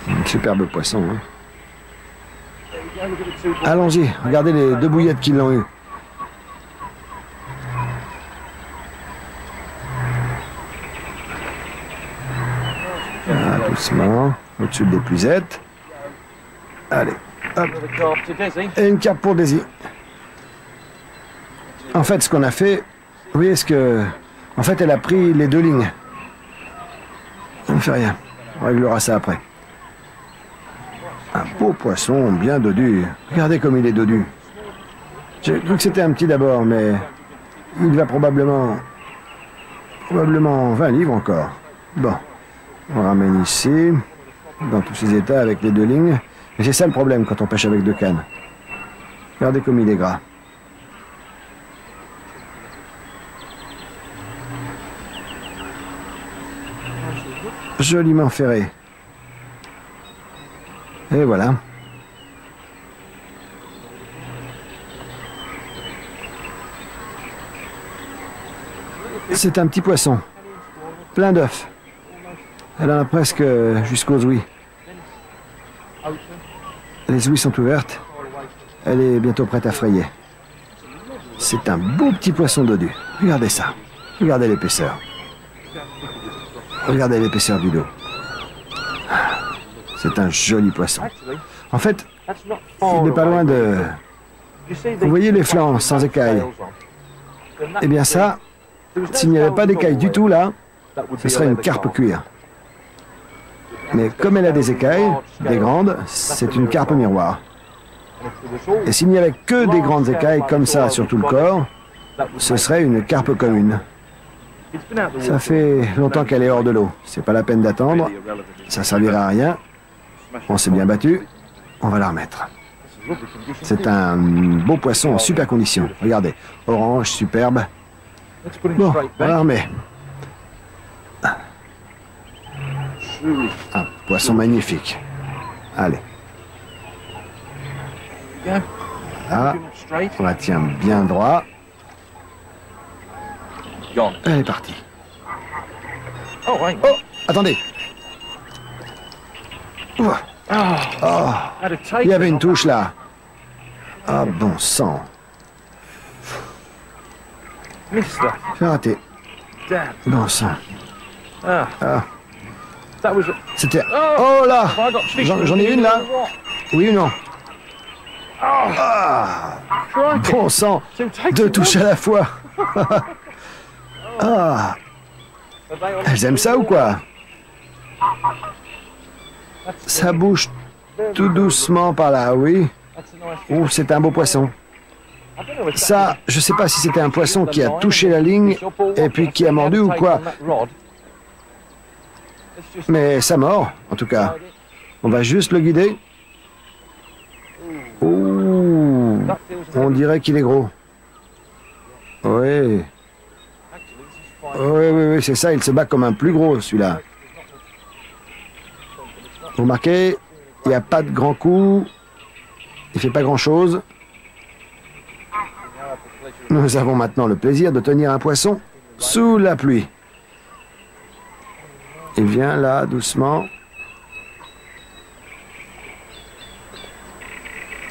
Un superbe poisson. Hein. Allons-y, regardez les deux bouillettes qui l'ont eu. Ah, doucement, au-dessus de l'épuisette. Allez, hop. Et une carpe pour Daisy. En fait, ce qu'on a fait, vous voyez ce que... En fait, elle a pris les deux lignes. Ça ne fait rien. On réglera ça après. Un beau poisson, bien dodu. Regardez comme il est dodu. J'ai cru que c'était un petit d'abord, mais il va probablement 20 livres encore. Bon, on ramène ici, dans tous ces états avec les deux lignes. Et c'est ça le problème quand on pêche avec deux cannes. Regardez comme il est gras. Joliment ferré. Et voilà. C'est un petit poisson. Plein d'œufs. Elle en a presque jusqu'aux ouïes. Les ouïes sont ouvertes. Elle est bientôt prête à frayer. C'est un beau petit poisson dodu. Regardez ça. Regardez l'épaisseur. Regardez l'épaisseur du dos. C'est un joli poisson. En fait, il n'est pas loin de... Vous voyez les flancs sans écailles? Eh bien ça, s'il n'y avait pas d'écailles du tout là, ce serait une carpe cuir. Mais comme elle a des écailles, des grandes, c'est une carpe miroir. Et s'il n'y avait que des grandes écailles comme ça sur tout le corps, ce serait une carpe commune. Ça fait longtemps qu'elle est hors de l'eau. C'est pas la peine d'attendre. Ça servira à rien. On s'est bien battu. On va la remettre. C'est un beau poisson en super condition. Regardez. Orange, superbe. Bon, on la remet. Un poisson magnifique. Allez. Là, on la tient bien droit. Elle est partie. Oh, attendez. Oh, il y avait une touche là. Ah, bon sang. J'ai raté. Bon sang. Ah. C'était... Oh là! J'en ai une là? Oui ou non? Ah! Bon sang! Deux touches à la fois. Ah! Elles aiment ça ou quoi? Ça bouge tout doucement par là, oui. Oh, c'est un beau poisson. Ça, je sais pas si c'était un poisson qui a touché la ligne et puis qui a mordu ou quoi. Mais ça mord, en tout cas. On va juste le guider. Ouh, on dirait qu'il est gros. Oui. Oui, c'est ça, il se bat comme un plus gros, celui-là. Vous remarquez, il n'y a pas de grand coup. Il ne fait pas grand-chose. Nous avons maintenant le plaisir de tenir un poisson sous la pluie. Il vient là, doucement.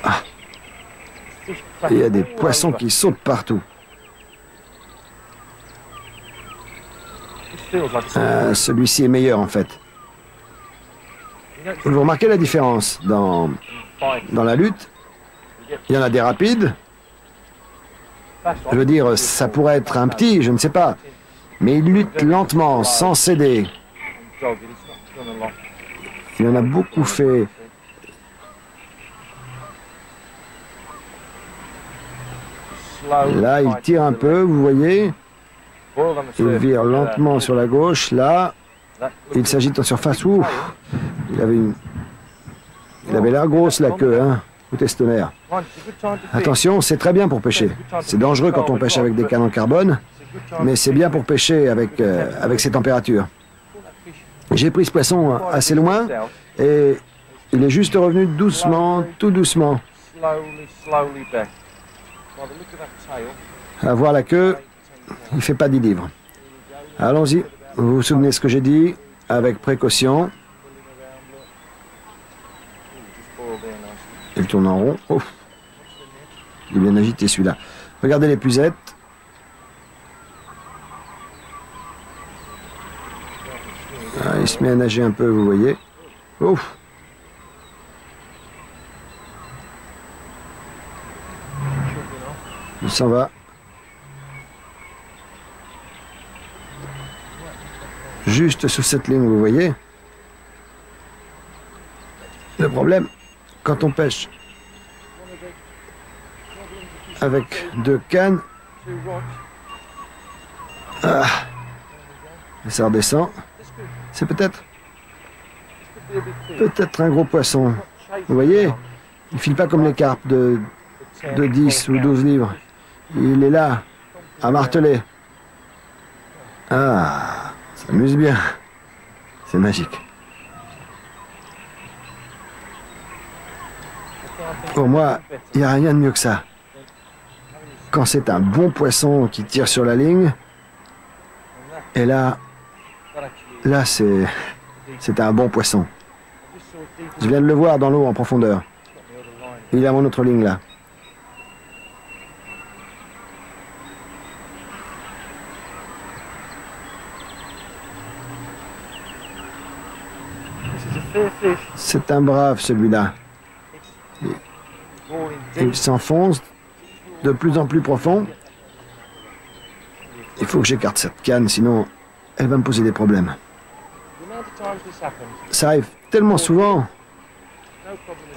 Ah. Il y a des poissons qui sautent partout. Celui-ci est meilleur en fait. Vous remarquez la différence dans la lutte? Il y en a des rapides. Je veux dire, ça pourrait être un petit, je ne sais pas. Mais il lutte lentement, sans céder. Il en a beaucoup fait. Là, il tire un peu, vous voyez. Il vire lentement sur la gauche. Là, il s'agite en surface. Ouh, il avait l'air grosse la queue, hein. Écoutez ce tonnerre. Attention, c'est très bien pour pêcher. C'est dangereux quand on pêche avec des cannes en carbone, mais c'est bien pour pêcher avec ces températures. J'ai pris ce poisson assez loin et il est juste revenu doucement, tout doucement. À voir la queue, il ne fait pas 10 livres. Allons-y. Vous vous souvenez ce que j'ai dit? Avec précaution. Il tourne en rond. Oh. Il est bien agité celui-là. Regardez l'épuisette. Ah, il se met à nager un peu, vous voyez. Ouf. Il s'en va. Juste sous cette ligne, vous voyez. Le problème, quand on pêche avec 2 cannes, ça redescend. C'est peut-être un gros poisson. Vous voyez, il file pas comme les carpes de 10 ou 12 livres. Il est là, à marteler. Ah, ça amuse bien. C'est magique. Pour moi, il n'y a rien de mieux que ça. Quand c'est un bon poisson qui tire sur la ligne, et là c'est un bon poisson. Je viens de le voir dans l'eau en profondeur. Il est à mon autre ligne là. C'est un brave celui-là. Il s'enfonce de plus en plus profond. Il faut que j'écarte cette canne, sinon elle va me poser des problèmes. Ça arrive tellement souvent.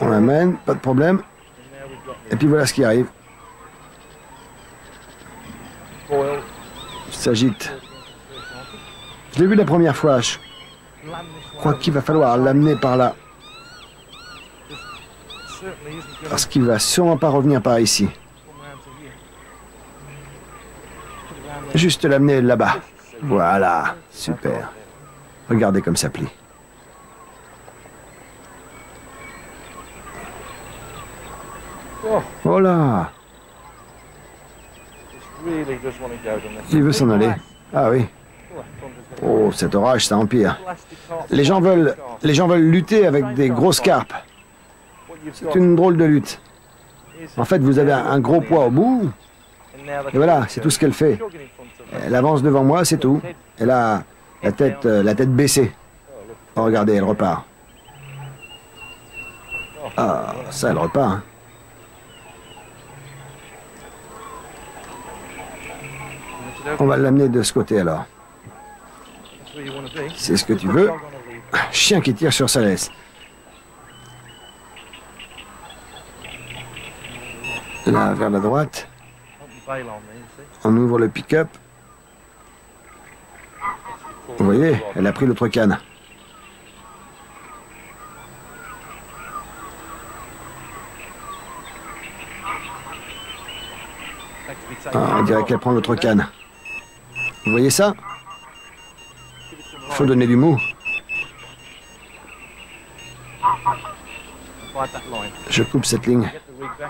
On l'amène, pas de problème. Et puis voilà ce qui arrive. Il s'agite. Je l'ai vu la première fois. Je crois qu'il va falloir l'amener par là. Parce qu'il va sûrement pas revenir par ici. Juste l'amener là-bas. Voilà, super. Regardez comme ça plie. Oh là! Il veut s'en aller. Ah oui. Oh, cet orage, ça empire. Les gens veulent lutter avec des grosses carpes. C'est une drôle de lutte. En fait, vous avez un gros poids au bout. Et voilà, c'est tout ce qu'elle fait. Elle avance devant moi, c'est tout. Elle a la tête baissée. Oh, regardez, elle repart. Ah, ça, elle repart. Hein. On va l'amener de ce côté, alors. C'est ce que tu veux. Chien qui tire sur sa laisse. Là, vers la droite. On ouvre le pick-up. Vous voyez, elle a pris l'autre canne. Ah, on dirait qu'elle prend l'autre canne. Vous voyez ça? Il faut donner du mou. Je coupe cette ligne.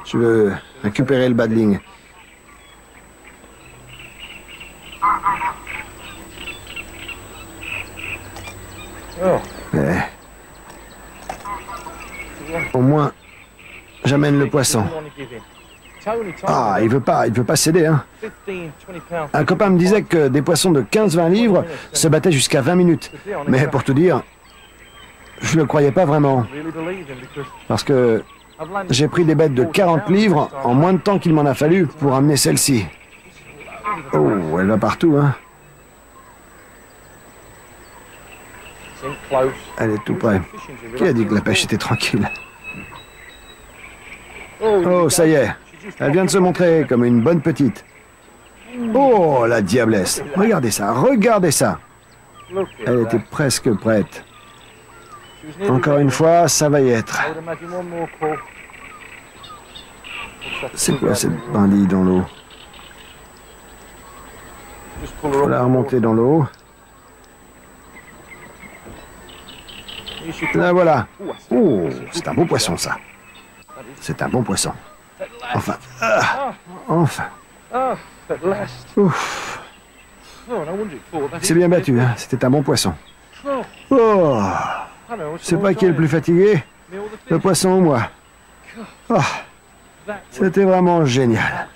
Je veux récupérer le bas de ligne. Mais... au moins, j'amène le poisson. Ah, il veut pas céder, hein. Un copain me disait que des poissons de 15-20 livres se battaient jusqu'à 20 minutes. Mais pour tout dire, je ne le croyais pas vraiment. Parce que j'ai pris des bêtes de 40 livres en moins de temps qu'il m'en a fallu pour amener celle-ci. Oh, elle va partout, hein. Elle est tout près. Qui a dit que la pêche était tranquille? Oh, ça y est. Elle vient de se montrer comme une bonne petite. Oh, la diablesse. Regardez ça, regardez ça. Elle était presque prête. Encore une fois, ça va y être. C'est quoi cette brindille dans l'eau? Faut la remonter dans l'eau. Là voilà. Oh, c'est un beau poisson ça. C'est un bon poisson. Enfin. Enfin. Ouf. C'est bien battu, hein. C'était un bon poisson. Oh, je sais pas qui est le plus fatigué, le poisson ou moi. Oh, c'était vraiment génial.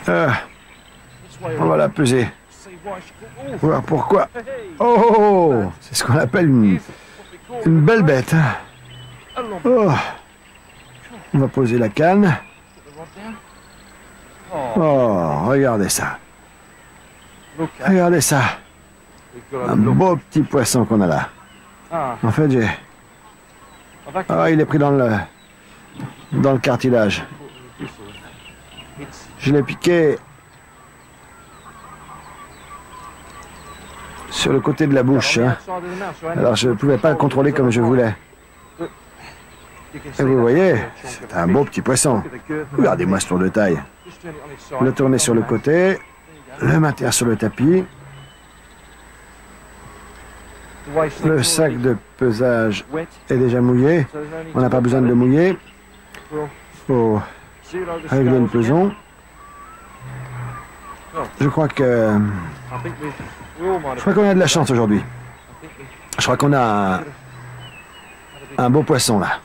On va la peser. Voir pourquoi. Oh, c'est ce qu'on appelle une belle bête. Oh. On va poser la canne. Oh, regardez ça. Regardez ça. Un beau petit poisson qu'on a là. En fait, j'ai... Ah, il est pris dans le cartilage. Je l'ai piqué sur le côté de la bouche. Hein. Alors, je ne pouvais pas le contrôler comme je voulais. Et vous voyez, c'est un beau petit poisson. Regardez-moi ce tour de taille. Le tourner sur le côté, le maintenir sur le tapis. Le sac de pesage est déjà mouillé. On n'a pas besoin de le mouiller. Il faut régler le peson. Je crois qu'on a de la chance aujourd'hui. Je crois qu'on a un beau poisson là.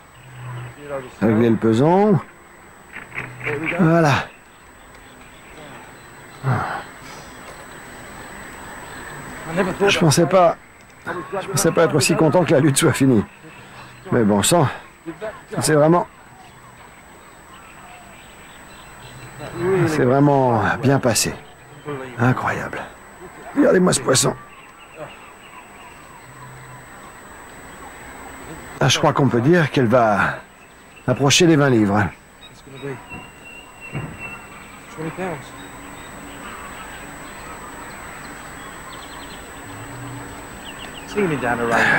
Régler le peson. Voilà. Je pensais pas être aussi content que la lutte soit finie. Mais bon sang, c'est vraiment bien passé. Incroyable. Regardez-moi ce poisson. Ah, je crois qu'on peut dire qu'elle va approcher les 20 livres.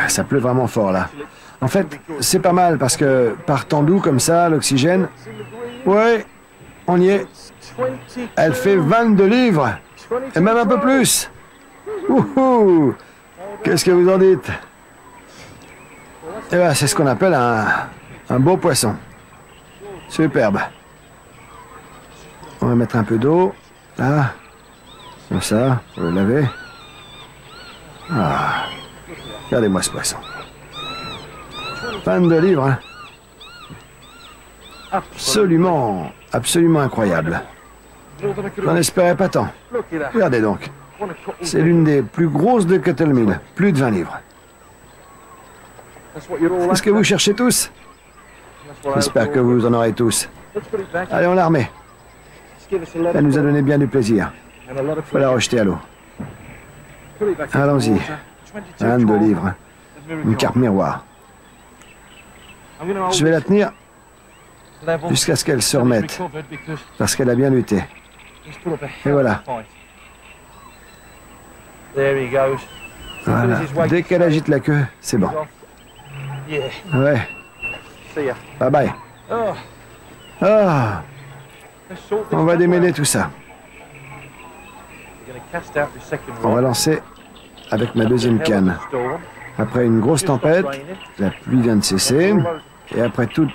Ça pleut vraiment fort là. En fait, c'est pas mal parce que par temps doux comme ça, l'oxygène... Ouais, on y est. Elle fait 22 livres. Et même un peu plus. Wouhou! Qu'est-ce que vous en dites? Eh bien, c'est ce qu'on appelle un beau poisson. Superbe. On va mettre un peu d'eau. Là. Comme ça, pour le laver. Ah. Regardez-moi ce poisson. 22 livres, hein. Absolument incroyable. J'en espérais pas tant. Regardez donc. C'est l'une des plus grosses de Cuttle-Mill. Plus de 20 livres. C'est ce que vous cherchez tous? J'espère que vous en aurez tous. Allez, on la remet. Elle nous a donné bien du plaisir. Il faut la rejeter à l'eau. Allons-y. 22 livres. Une carpe miroir. Je vais la tenir jusqu'à ce qu'elle se remette, parce qu'elle a bien lutté. Et voilà. Voilà. Dès qu'elle agite la queue, c'est bon. Ouais. Bye bye. Ah. On va démêler tout ça. On va lancer avec ma deuxième canne. Après une grosse tempête, la pluie vient de cesser. Et après toute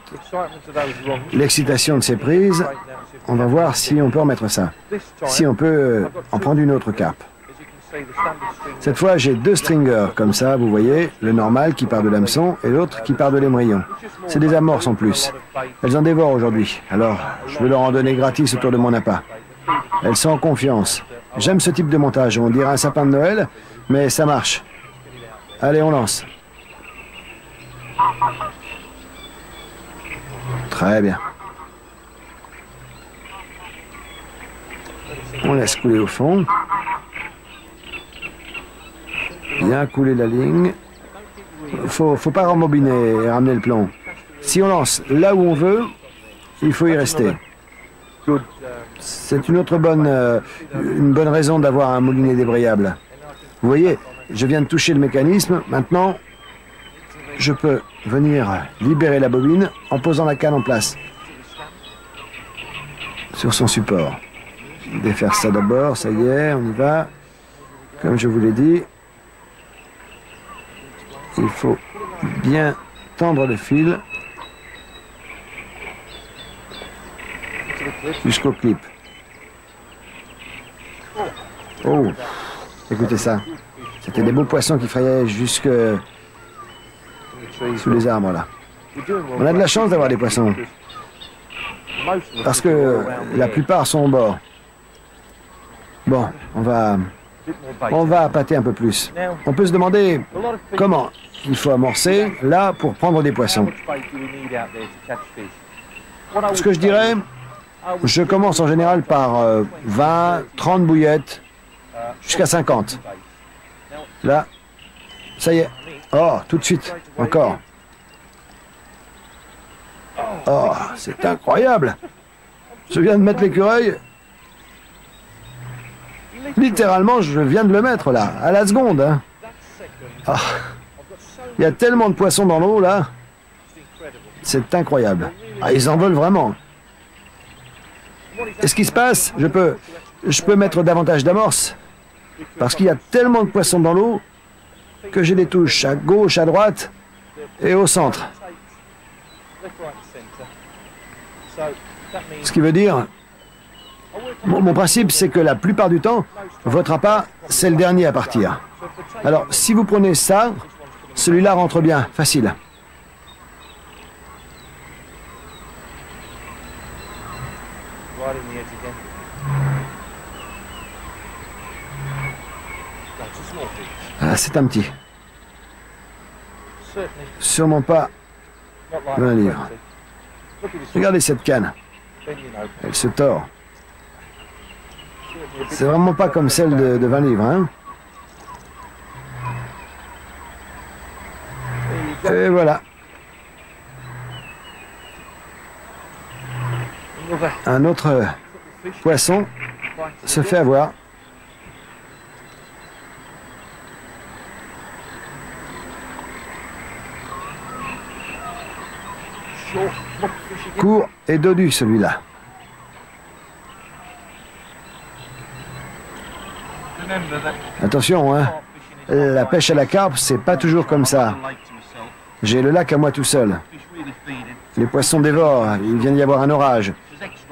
l'excitation de ces prises, on va voir si on peut remettre ça. Si on peut en prendre une autre carpe. Cette fois, j'ai deux stringers, comme ça, vous voyez, le normal qui part de l'hameçon et l'autre qui part de l'émerillon. C'est des amorces en plus. Elles en dévorent aujourd'hui, alors je vais leur en donner gratis autour de mon appât. Elles sont en confiance. J'aime ce type de montage, on dirait un sapin de Noël, mais ça marche. Allez, on lance. Très bien. On laisse couler au fond. Bien couler la ligne. Faut pas rembobiner et ramener le plomb. Si on lance là où on veut, il faut y rester. C'est une bonne raison d'avoir un moulinet débrayable. Vous voyez, je viens de toucher le mécanisme. Maintenant, je peux venir libérer la bobine en posant la canne en place sur son support. Défaire ça d'abord, ça y est, on y va. Comme je vous l'ai dit, il faut bien tendre le fil jusqu'au clip. Oh, écoutez ça. C'était des beaux poissons qui frayaient jusque sous les arbres là. On a de la chance d'avoir des poissons. Parce que la plupart sont au bord. Bon, on va appâter un peu plus. On peut se demander comment il faut amorcer là pour prendre des poissons. Ce que je dirais, je commence en général par 20, 30 bouillettes, jusqu'à 50. Là, ça y est. Oh, tout de suite, encore. Oh, c'est incroyable. Je viens de mettre l'écureuil. Littéralement, je viens de le mettre là, à la seconde. Hein. Ah, il y a tellement de poissons dans l'eau là. C'est incroyable. Ah, ils en veulent vraiment. Et ce qui se passe, je peux mettre davantage d'amorces. Parce qu'il y a tellement de poissons dans l'eau que j'ai des touches à gauche, à droite et au centre. Ce qui veut dire, mon principe, c'est que la plupart du temps, votre appât, c'est le dernier à partir. Alors, si vous prenez ça, celui-là rentre bien, facile. Ah, c'est un petit. Sûrement pas 20 livres. Regardez cette canne. Elle se tord. C'est vraiment pas comme celle de 20 livres, hein? Et voilà. Un autre poisson se fait avoir. Court et dodu celui-là. Attention, hein. La pêche à la carpe, c'est pas toujours comme ça. J'ai le lac à moi tout seul. Les poissons dévorent, il vient d'y avoir un orage.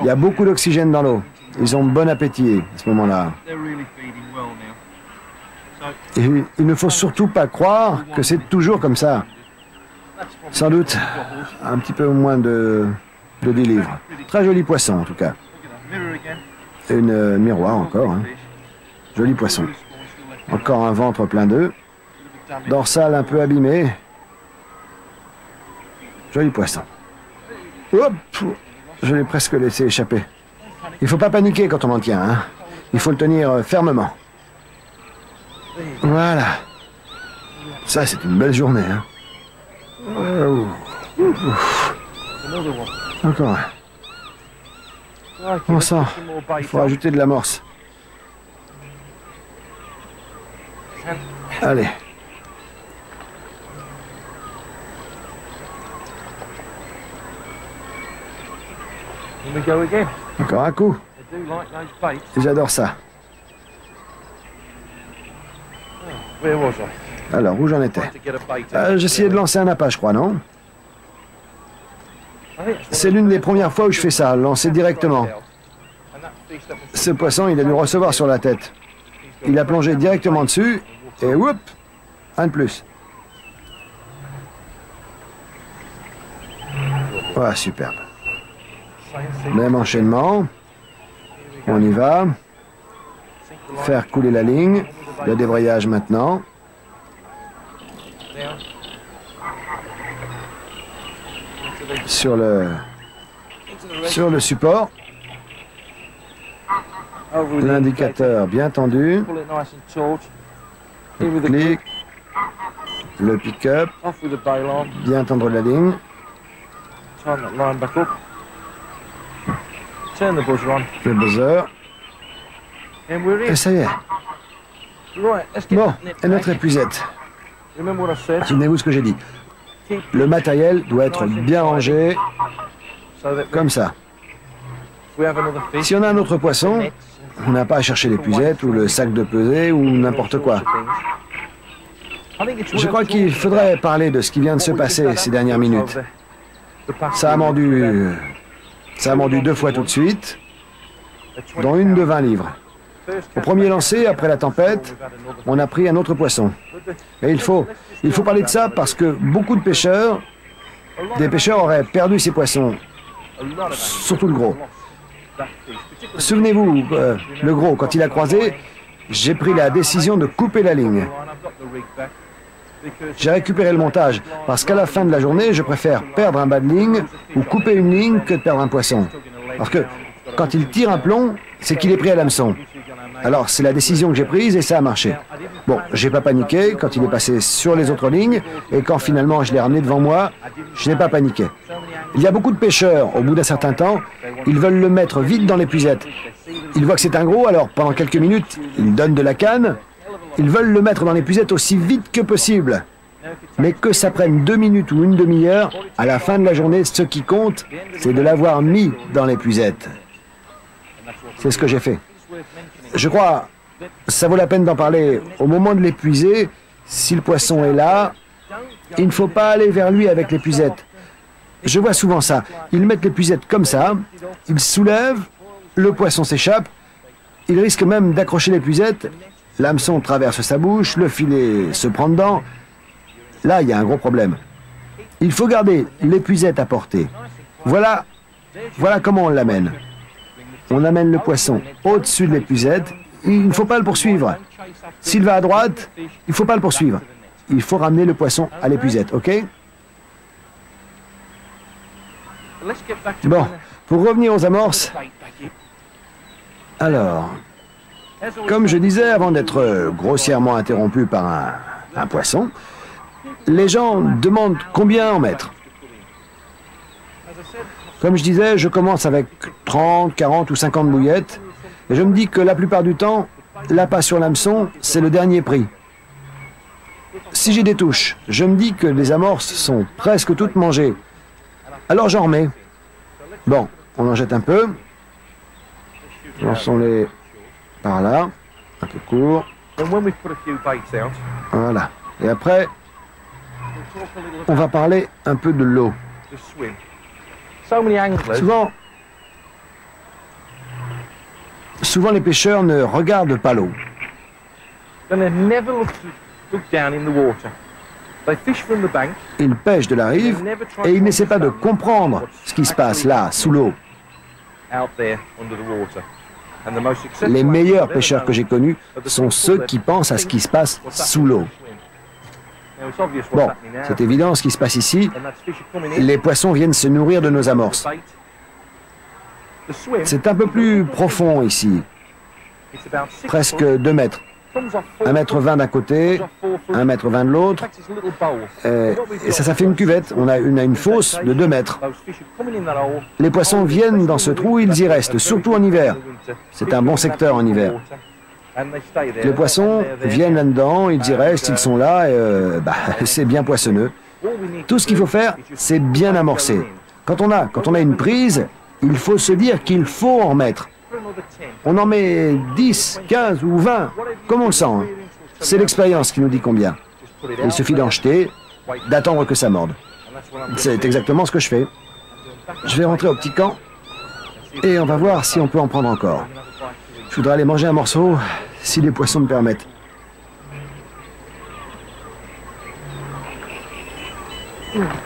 Il y a beaucoup d'oxygène dans l'eau. Ils ont bon appétit à ce moment-là. Et il ne faut surtout pas croire que c'est toujours comme ça. Sans doute un petit peu moins de 10 livres. Très joli poisson en tout cas. Et une miroir encore. Hein. Joli poisson. Encore un ventre plein d'œufs. Dorsale un peu abîmée. Joli poisson. Hop! Je l'ai presque laissé échapper. Il ne faut pas paniquer quand on en tient. Hein. Il faut le tenir fermement. Voilà. Ça, c'est une belle journée. Hein. Encore un. On sent. Il faut ajouter de l'amorce. Allez. Encore un coup. J'adore ça. Alors, où j'en étais? J'essayais de lancer un appât, je crois, non? C'est l'une des premières fois où je fais ça, lancer directement. Ce poisson, il a dû recevoir sur la tête. Il a plongé directement dessus, et whoop, un de plus. Ah, superbe. Même enchaînement. On y va. Faire couler la ligne. Le débrayage maintenant. Sur le support. L'indicateur bien tendu. Le clic. Le pick-up. Bien tendre la ligne. Le buzzer. Et ça y est. Bon, et notre épuisette. Souvenez-vous ce que j'ai dit. Le matériel doit être bien rangé, comme ça. Si on a un autre poisson, on n'a pas à chercher l'épuisette ou le sac de pesée ou n'importe quoi. Je crois qu'il faudrait parler de ce qui vient de se passer ces dernières minutes. Ça a mordu 2 fois tout de suite, dont une de 20 livres. Au premier lancer, après la tempête, on a pris un autre poisson. Et il faut parler de ça parce que beaucoup de pêcheurs, des pêcheurs auraient perdu ces poissons, surtout le gros. Souvenez-vous, le gros, quand il a croisé, j'ai pris la décision de couper la ligne. J'ai récupéré le montage, parce qu'à la fin de la journée, je préfère perdre un bas de ligne ou couper une ligne que de perdre un poisson. Parce que quand il tire un plomb, c'est qu'il est pris à l'hameçon. Alors, c'est la décision que j'ai prise et ça a marché. Bon, j'ai pas paniqué quand il est passé sur les autres lignes, et quand finalement je l'ai ramené devant moi, je n'ai pas paniqué. Il y a beaucoup de pêcheurs, au bout d'un certain temps, ils veulent le mettre vite dans l'épuisette. Ils voient que c'est un gros, alors pendant quelques minutes, ils donnent de la canne. Ils veulent le mettre dans l'épuisette aussi vite que possible. Mais que ça prenne 2 minutes ou une demi-heure, à la fin de la journée, ce qui compte, c'est de l'avoir mis dans l'épuisette. C'est ce que j'ai fait. Je crois, ça vaut la peine d'en parler. Au moment de l'épuiser, si le poisson est là, il ne faut pas aller vers lui avec l'épuisette. Je vois souvent ça. Ils mettent l'épuisette comme ça, ils soulèvent, le poisson s'échappe, ils risquent même d'accrocher l'épuisette, l'hameçon traverse sa bouche, le filet se prend dedans. Là, il y a un gros problème. Il faut garder l'épuisette à portée. Voilà comment on l'amène. On amène le poisson au-dessus de l'épuisette. Il ne faut pas le poursuivre. S'il va à droite, il ne faut pas le poursuivre. Il faut ramener le poisson à l'épuisette, ok? Bon, pour revenir aux amorces, alors, comme je disais avant d'être grossièrement interrompu par un poisson, les gens demandent combien en mettre. Comme je disais, je commence avec 30, 40 ou 50 bouillettes, et je me dis que la plupart du temps, l'appât sur l'hameçon, c'est le dernier prix. Si j'ai des touches, je me dis que les amorces sont presque toutes mangées. Alors j'en remets. Bon, on en jette un peu. Lançons-les par là, un peu court. Voilà. Et après, on va parler un peu de l'eau. Souvent les pêcheurs ne regardent pas l'eau. Ils pêchent de la rive et ils n'essaient pas de comprendre ce qui se passe là, sous l'eau. Les meilleurs pêcheurs que j'ai connus sont ceux qui pensent à ce qui se passe sous l'eau. Bon, c'est évident ce qui se passe ici. Les poissons viennent se nourrir de nos amorces. C'est un peu plus profond ici, presque 2 mètres. 1,20 m d'un côté, 1,20 m de l'autre, et ça fait une cuvette. On a une fosse de 2 mètres. Les poissons viennent dans ce trou, ils y restent, surtout en hiver. C'est un bon secteur en hiver. Les poissons viennent là-dedans, ils y restent, ils sont là, et c'est bien poissonneux. Tout ce qu'il faut faire, c'est bien amorcer. Quand on a une prise, il faut se dire qu'il faut en mettre. On en met 10, 15 ou 20, comme on le sent. Hein. C'est l'expérience qui nous dit combien. Il suffit d'en jeter, d'attendre que ça morde. C'est exactement ce que je fais. Je vais rentrer au petit camp et on va voir si on peut en prendre encore. Je voudrais aller manger un morceau, si les poissons me permettent.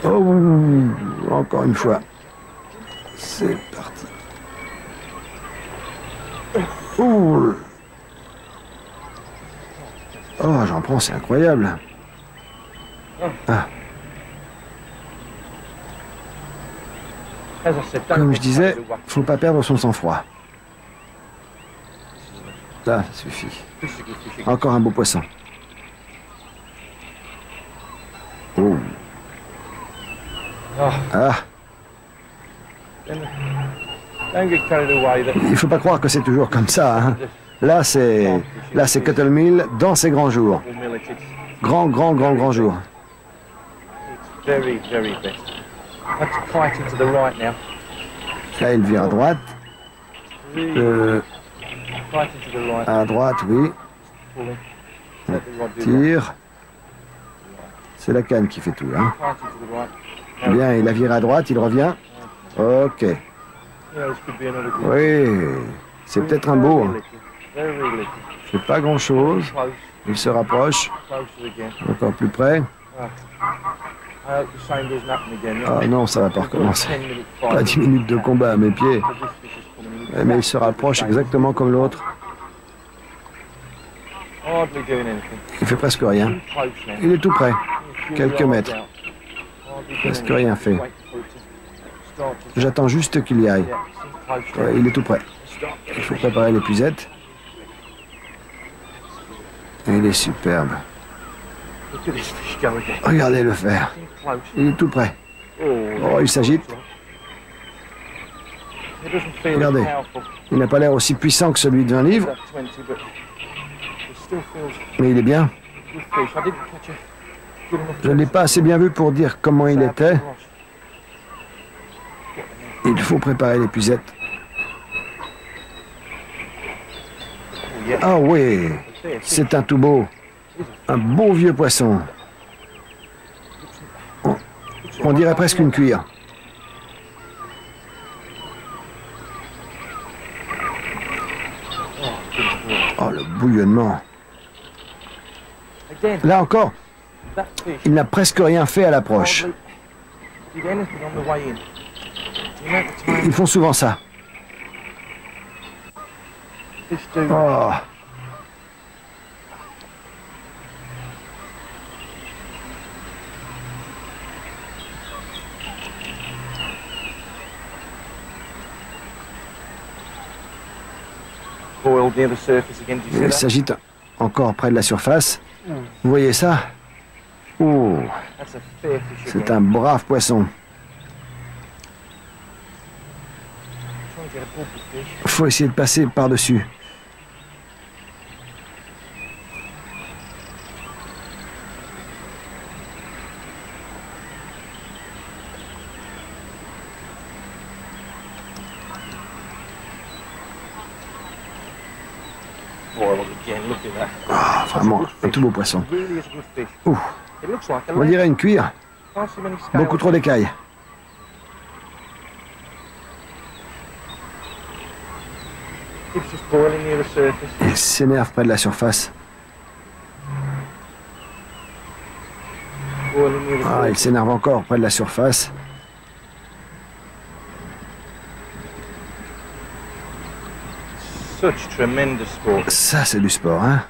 Oh, encore une fois. C'est parti. Ouh. Oh, j'en prends, c'est incroyable. Ah. Comme je disais, faut pas perdre son sang-froid. Là, ça suffit. Encore un beau poisson. Oh. Ah. Il ne faut pas croire que c'est toujours comme ça. Hein. Là, c'est Cuttle dans ses grands jours. Grand jour. Là, il vire à droite. À droite, oui. On tire. C'est la canne qui fait tout. Hein. Bien, il a viré à droite, il revient. Ok. Oui, c'est peut-être un beau. Hein. fait pas grand-chose. Il se rapproche. Encore plus près. Ah non, ça va pas recommencer. Pas 10 minutes de combat à mes pieds. Mais il se rapproche exactement comme l'autre. Il fait presque rien. Il est tout près. Quelques mètres. Presque rien fait. J'attends juste qu'il y aille. Ouais, il est tout près. Il faut préparer l'épuisette. Et il est superbe. Regardez le faire. Il est tout près. Oh, il s'agite. Regardez. Il n'a pas l'air aussi puissant que celui de 20 livres. Mais il est bien. Je ne l'ai pas assez bien vu pour dire comment il était. Il faut préparer l'épuisette. Ah oui, c'est un tout beau. Un beau vieux poisson. On dirait presque une cuillère. Oh, le bouillonnement. Là encore, il n'a presque rien fait à l'approche. Ils font souvent ça. Oh. Il s'agite encore près de la surface. Vous voyez ça? Oh, c'est un brave poisson. Il faut essayer de passer par-dessus. Ah, vraiment, un tout beau poisson. Ouh, on dirait une cuire. Beaucoup trop d'écailles. Il s'énerve près de la surface. Ah, il s'énerve encore près de la surface. Ça, c'est du sport, hein?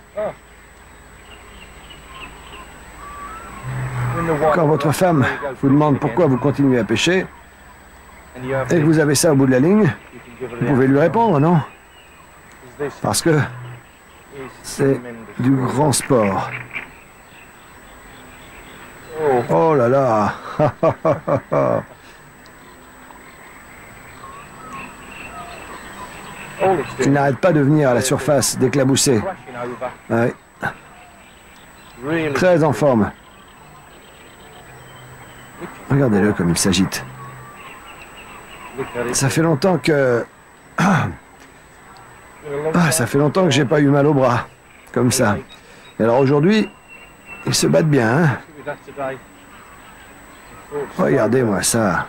Quand votre femme vous demande pourquoi vous continuez à pêcher, et que vous avez ça au bout de la ligne, vous pouvez lui répondre, non? Parce que c'est du grand sport. Oh là là! Il n'arrête pas de venir à la surface, d'éclabousser. Ouais. Très en forme. Regardez-le comme il s'agite. Ça fait longtemps que... ça fait longtemps que j'ai pas eu mal au bras, comme ça. Et alors aujourd'hui, ils se battent bien, hein? Regardez-moi ça.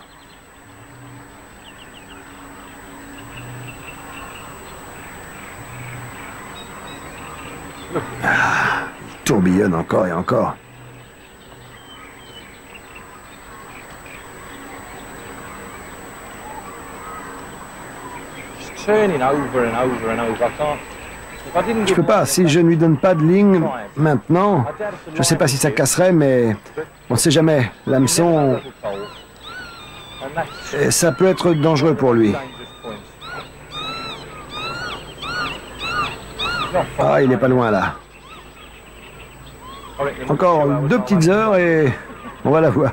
Ah, il tourbillonne encore et encore. Je peux pas, si je ne lui donne pas de ligne maintenant, je ne sais pas si ça casserait, mais on ne sait jamais. L'hameçon, ça peut être dangereux pour lui. Ah, il n'est pas loin là. Encore 2 petites heures et on va la voir.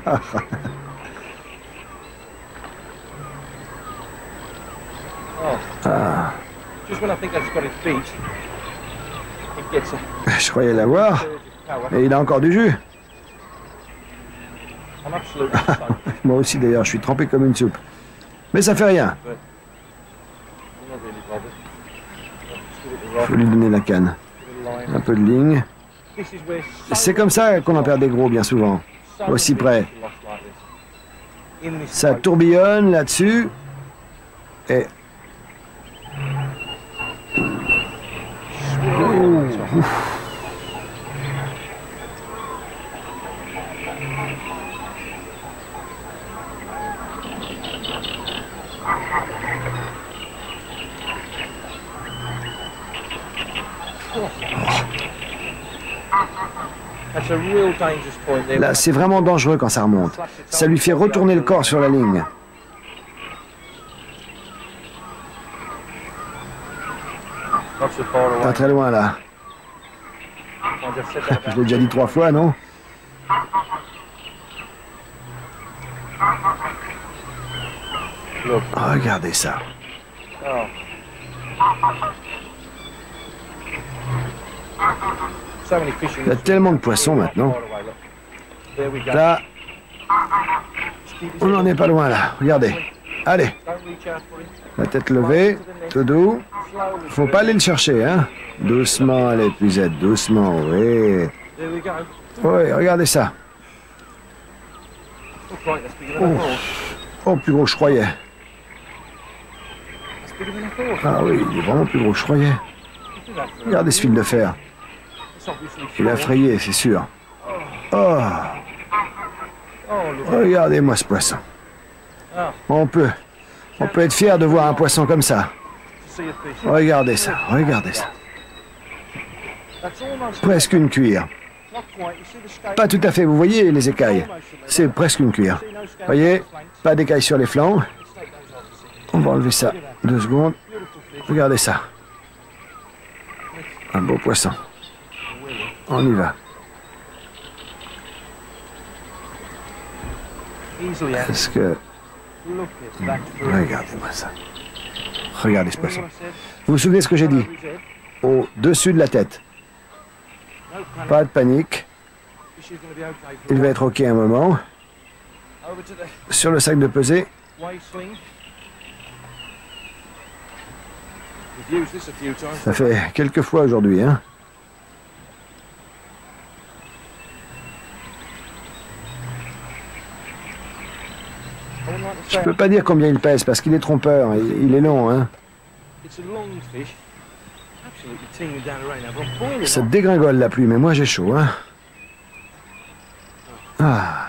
Ah. Je croyais l'avoir, et il a encore du jus. Moi aussi d'ailleurs, je suis trempé comme une soupe. Mais ça fait rien. Il faut lui donner la canne. Un peu de ligne. C'est comme ça qu'on en perd des gros bien souvent. Aussi près. Ça tourbillonne là-dessus. Et... Là, c'est vraiment dangereux quand ça remonte. Ça lui fait retourner le corps sur la ligne. Pas très loin, là. Je l'ai déjà dit 3 fois, non? Regardez ça. Il y a tellement de poissons maintenant. Là, on n'en est pas loin, là. Regardez. Allez. La tête levée, tout doux. Faut pas aller le chercher, hein. Doucement, les puisettes, doucement, oui. Oui, regardez ça. Oh, plus gros que je croyais. Ah oui, il est vraiment plus gros que je croyais. Regardez ce fil de fer. Il a frayé, c'est sûr. Oh. Regardez-moi ce poisson. On peut être fier de voir un poisson comme ça. Regardez ça, regardez ça. Presque une cuillère. Pas tout à fait, vous voyez les écailles. C'est presque une cuillère. Voyez, pas d'écailles sur les flancs. On va enlever ça. 2 secondes. Regardez ça. Un beau poisson. On y va. Est-ce que... Regardez-moi ça. Regardez ce poisson. Vous vous souvenez ce que j'ai dit? Au-dessus de la tête. Pas de panique. Il va être OK un moment. Sur le sac de pesée. Ça fait quelques fois aujourd'hui, hein. Je peux pas dire combien il pèse parce qu'il est trompeur. Il est long, hein. Ça dégringole la pluie, mais moi j'ai chaud, hein. Ah.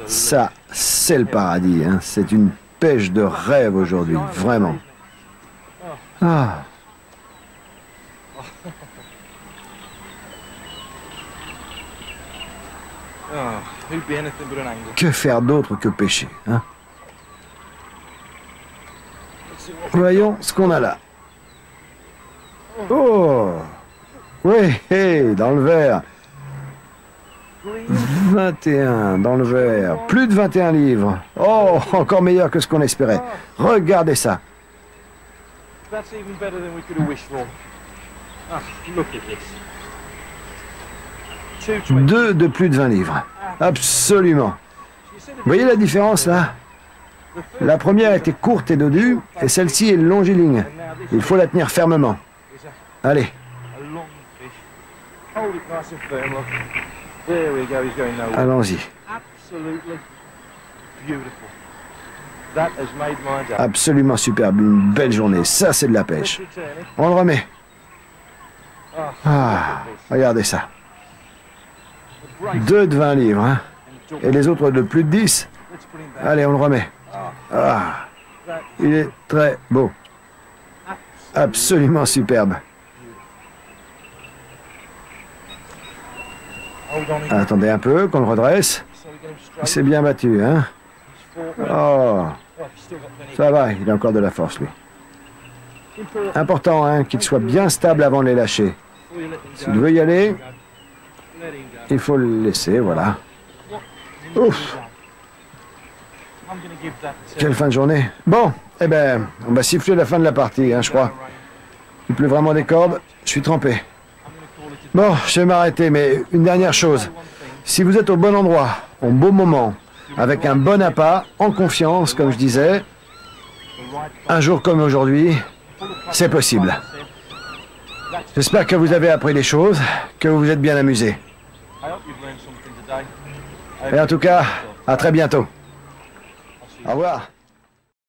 Ça, c'est le paradis, hein. C'est une pêche de rêve aujourd'hui, vraiment. Ah. Que faire d'autre que pêcher, hein? Voyons ce qu'on a là. Oh! Oui, hey, dans le verre. 21 dans le verre. Plus de 21 livres. Oh, encore meilleur que ce qu'on espérait. Regardez ça. 2 de plus de 20 livres. Absolument. Vous voyez la différence là? La première était courte et dodue, et celle-ci est longiligne. Il faut la tenir fermement. Allez. Allons-y. Absolument superbe, une belle journée. Ça, c'est de la pêche. On le remet. Ah, regardez ça. 2 de 20 livres, hein. Et les autres de plus de 10. Allez, on le remet. Ah, il est très beau. Absolument superbe. Attendez un peu, qu'on le redresse. Il s'est bien battu, hein. Oh, ça va, il a encore de la force, lui. Important, hein, qu'il soit bien stable avant de les lâcher. S'il veut y aller, il faut le laisser, voilà. Ouf. Quelle fin de journée. Bon, eh ben, on va siffler la fin de la partie, hein, je crois. Il pleut vraiment des cordes, je suis trempé. Bon, je vais m'arrêter, mais une dernière chose. Si vous êtes au bon endroit, au bon moment, avec un bon appât, en confiance, comme je disais, un jour comme aujourd'hui, c'est possible. J'espère que vous avez appris des choses, que vous vous êtes bien amusés. Et en tout cas, à très bientôt. Au revoir.